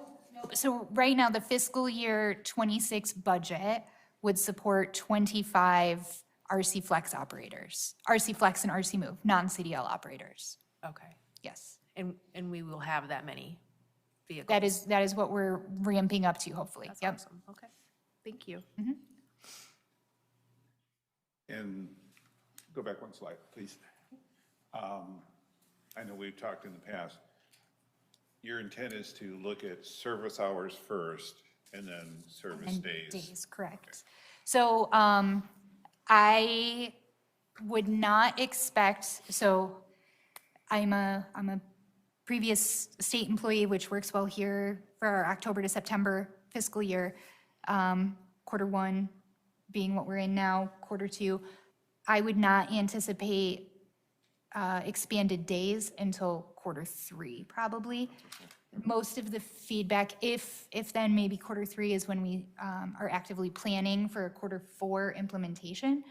So right now, the fiscal year 26 budget would support 25 RC Flex operators, RC Flex and RC Move, non-CDL operators. Okay. Yes. And we will have that many vehicles? That is what we're ramping up to, hopefully. That's Yep. awesome. Okay. Thank you. And go back one slide, please. I know we've talked in the past. Your intent is to look at service hours first and then service And days. days, correct. So I would not expect, so I'm a previous state employee, which works well here for our October to September fiscal year. Quarter one being what we're in now, quarter two. I would not anticipate expanded days until quarter three, probably. Most of the feedback, if then maybe quarter three is when we are actively planning for a quarter four implementation.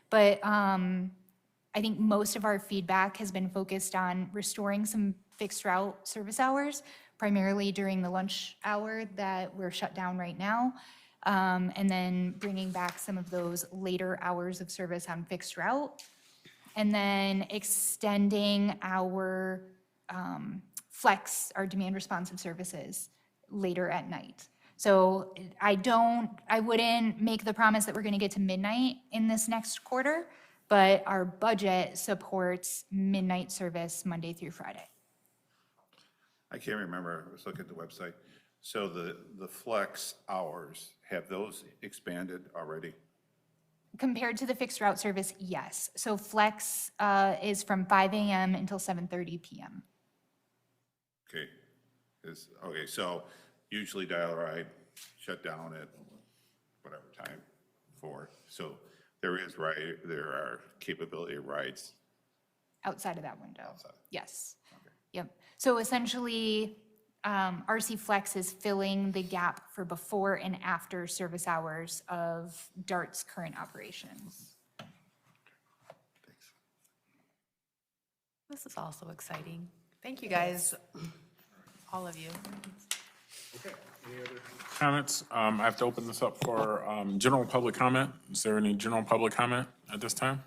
But I think most of our feedback has been focused on restoring some fixed route service hours, primarily during the lunch hour that we're shut down right now. And then bringing back some of those later hours of service on fixed route. And then extending our flex, our demand responsive services later at night. So I wouldn't make the promise that we're gonna get to midnight in this next quarter, but our budget supports midnight service Monday through Friday. I can't remember, I was looking at the website. So the flex hours, have those expanded already? Compared to the fixed route service, yes. So flex is from 5 a.m. until 7:30 p.m. Okay, okay, so usually dial ride shut down at whatever time for, so there are capability of rides. Outside of that window. Outside. Yes. Yep. So essentially, RC Flex is filling the gap for before and after service hours of DART's current operations. This is also exciting. Thank you, guys, all of you. Comments? I have to open this up for general public comment. Is there any general public comment at this time?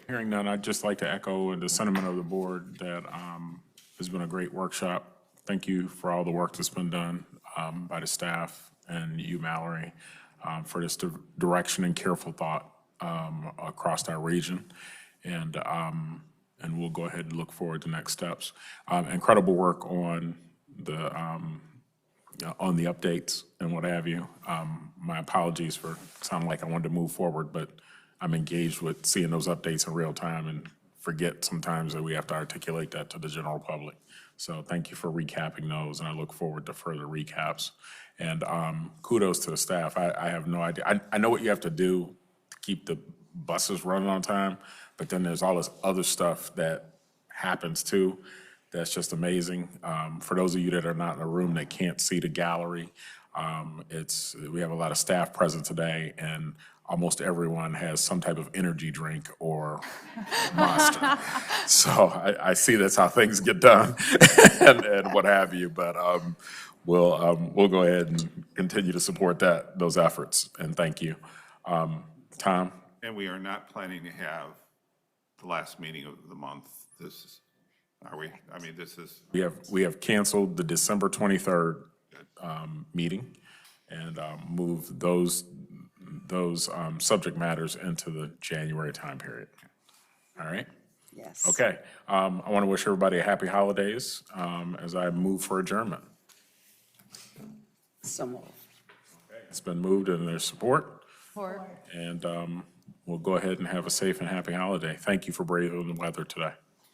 Hearing none, I'd just like to echo the sentiment of the board that has been a great workshop. Thank you for all the work that's been done by the staff and you, Mallory, for this direction and careful thought across our region. And we'll go ahead and look forward to next steps. Incredible work on the updates and what have you. My apologies for sounding like I wanted to move forward, but I'm engaged with seeing those updates in real time and forget sometimes that we have to articulate that to the general public. So thank you for recapping those, and I look forward to further recaps. And kudos to the staff. I have no idea. I know what you have to do to keep the buses running on time, but then there's all this other stuff that happens too. That's just amazing. For those of you that are not in the room that can't see the gallery, we have a lot of staff present today, and almost everyone has some type of energy drink or Monster. So I see that's how things get done and what have you, but we'll go ahead and continue to support those efforts, and thank you. Tom? And we are not planning to have the last meeting of the month. Are we? I mean, this is. We have canceled the December 23rd meeting and moved those subject matters into the January time period. All right? Yes. Okay. I want to wish everybody a happy holidays as I move for adjournment. So moved. It's been moved and there's support. Or And we'll go ahead and have a safe and happy holiday. Thank you for braving the weather today.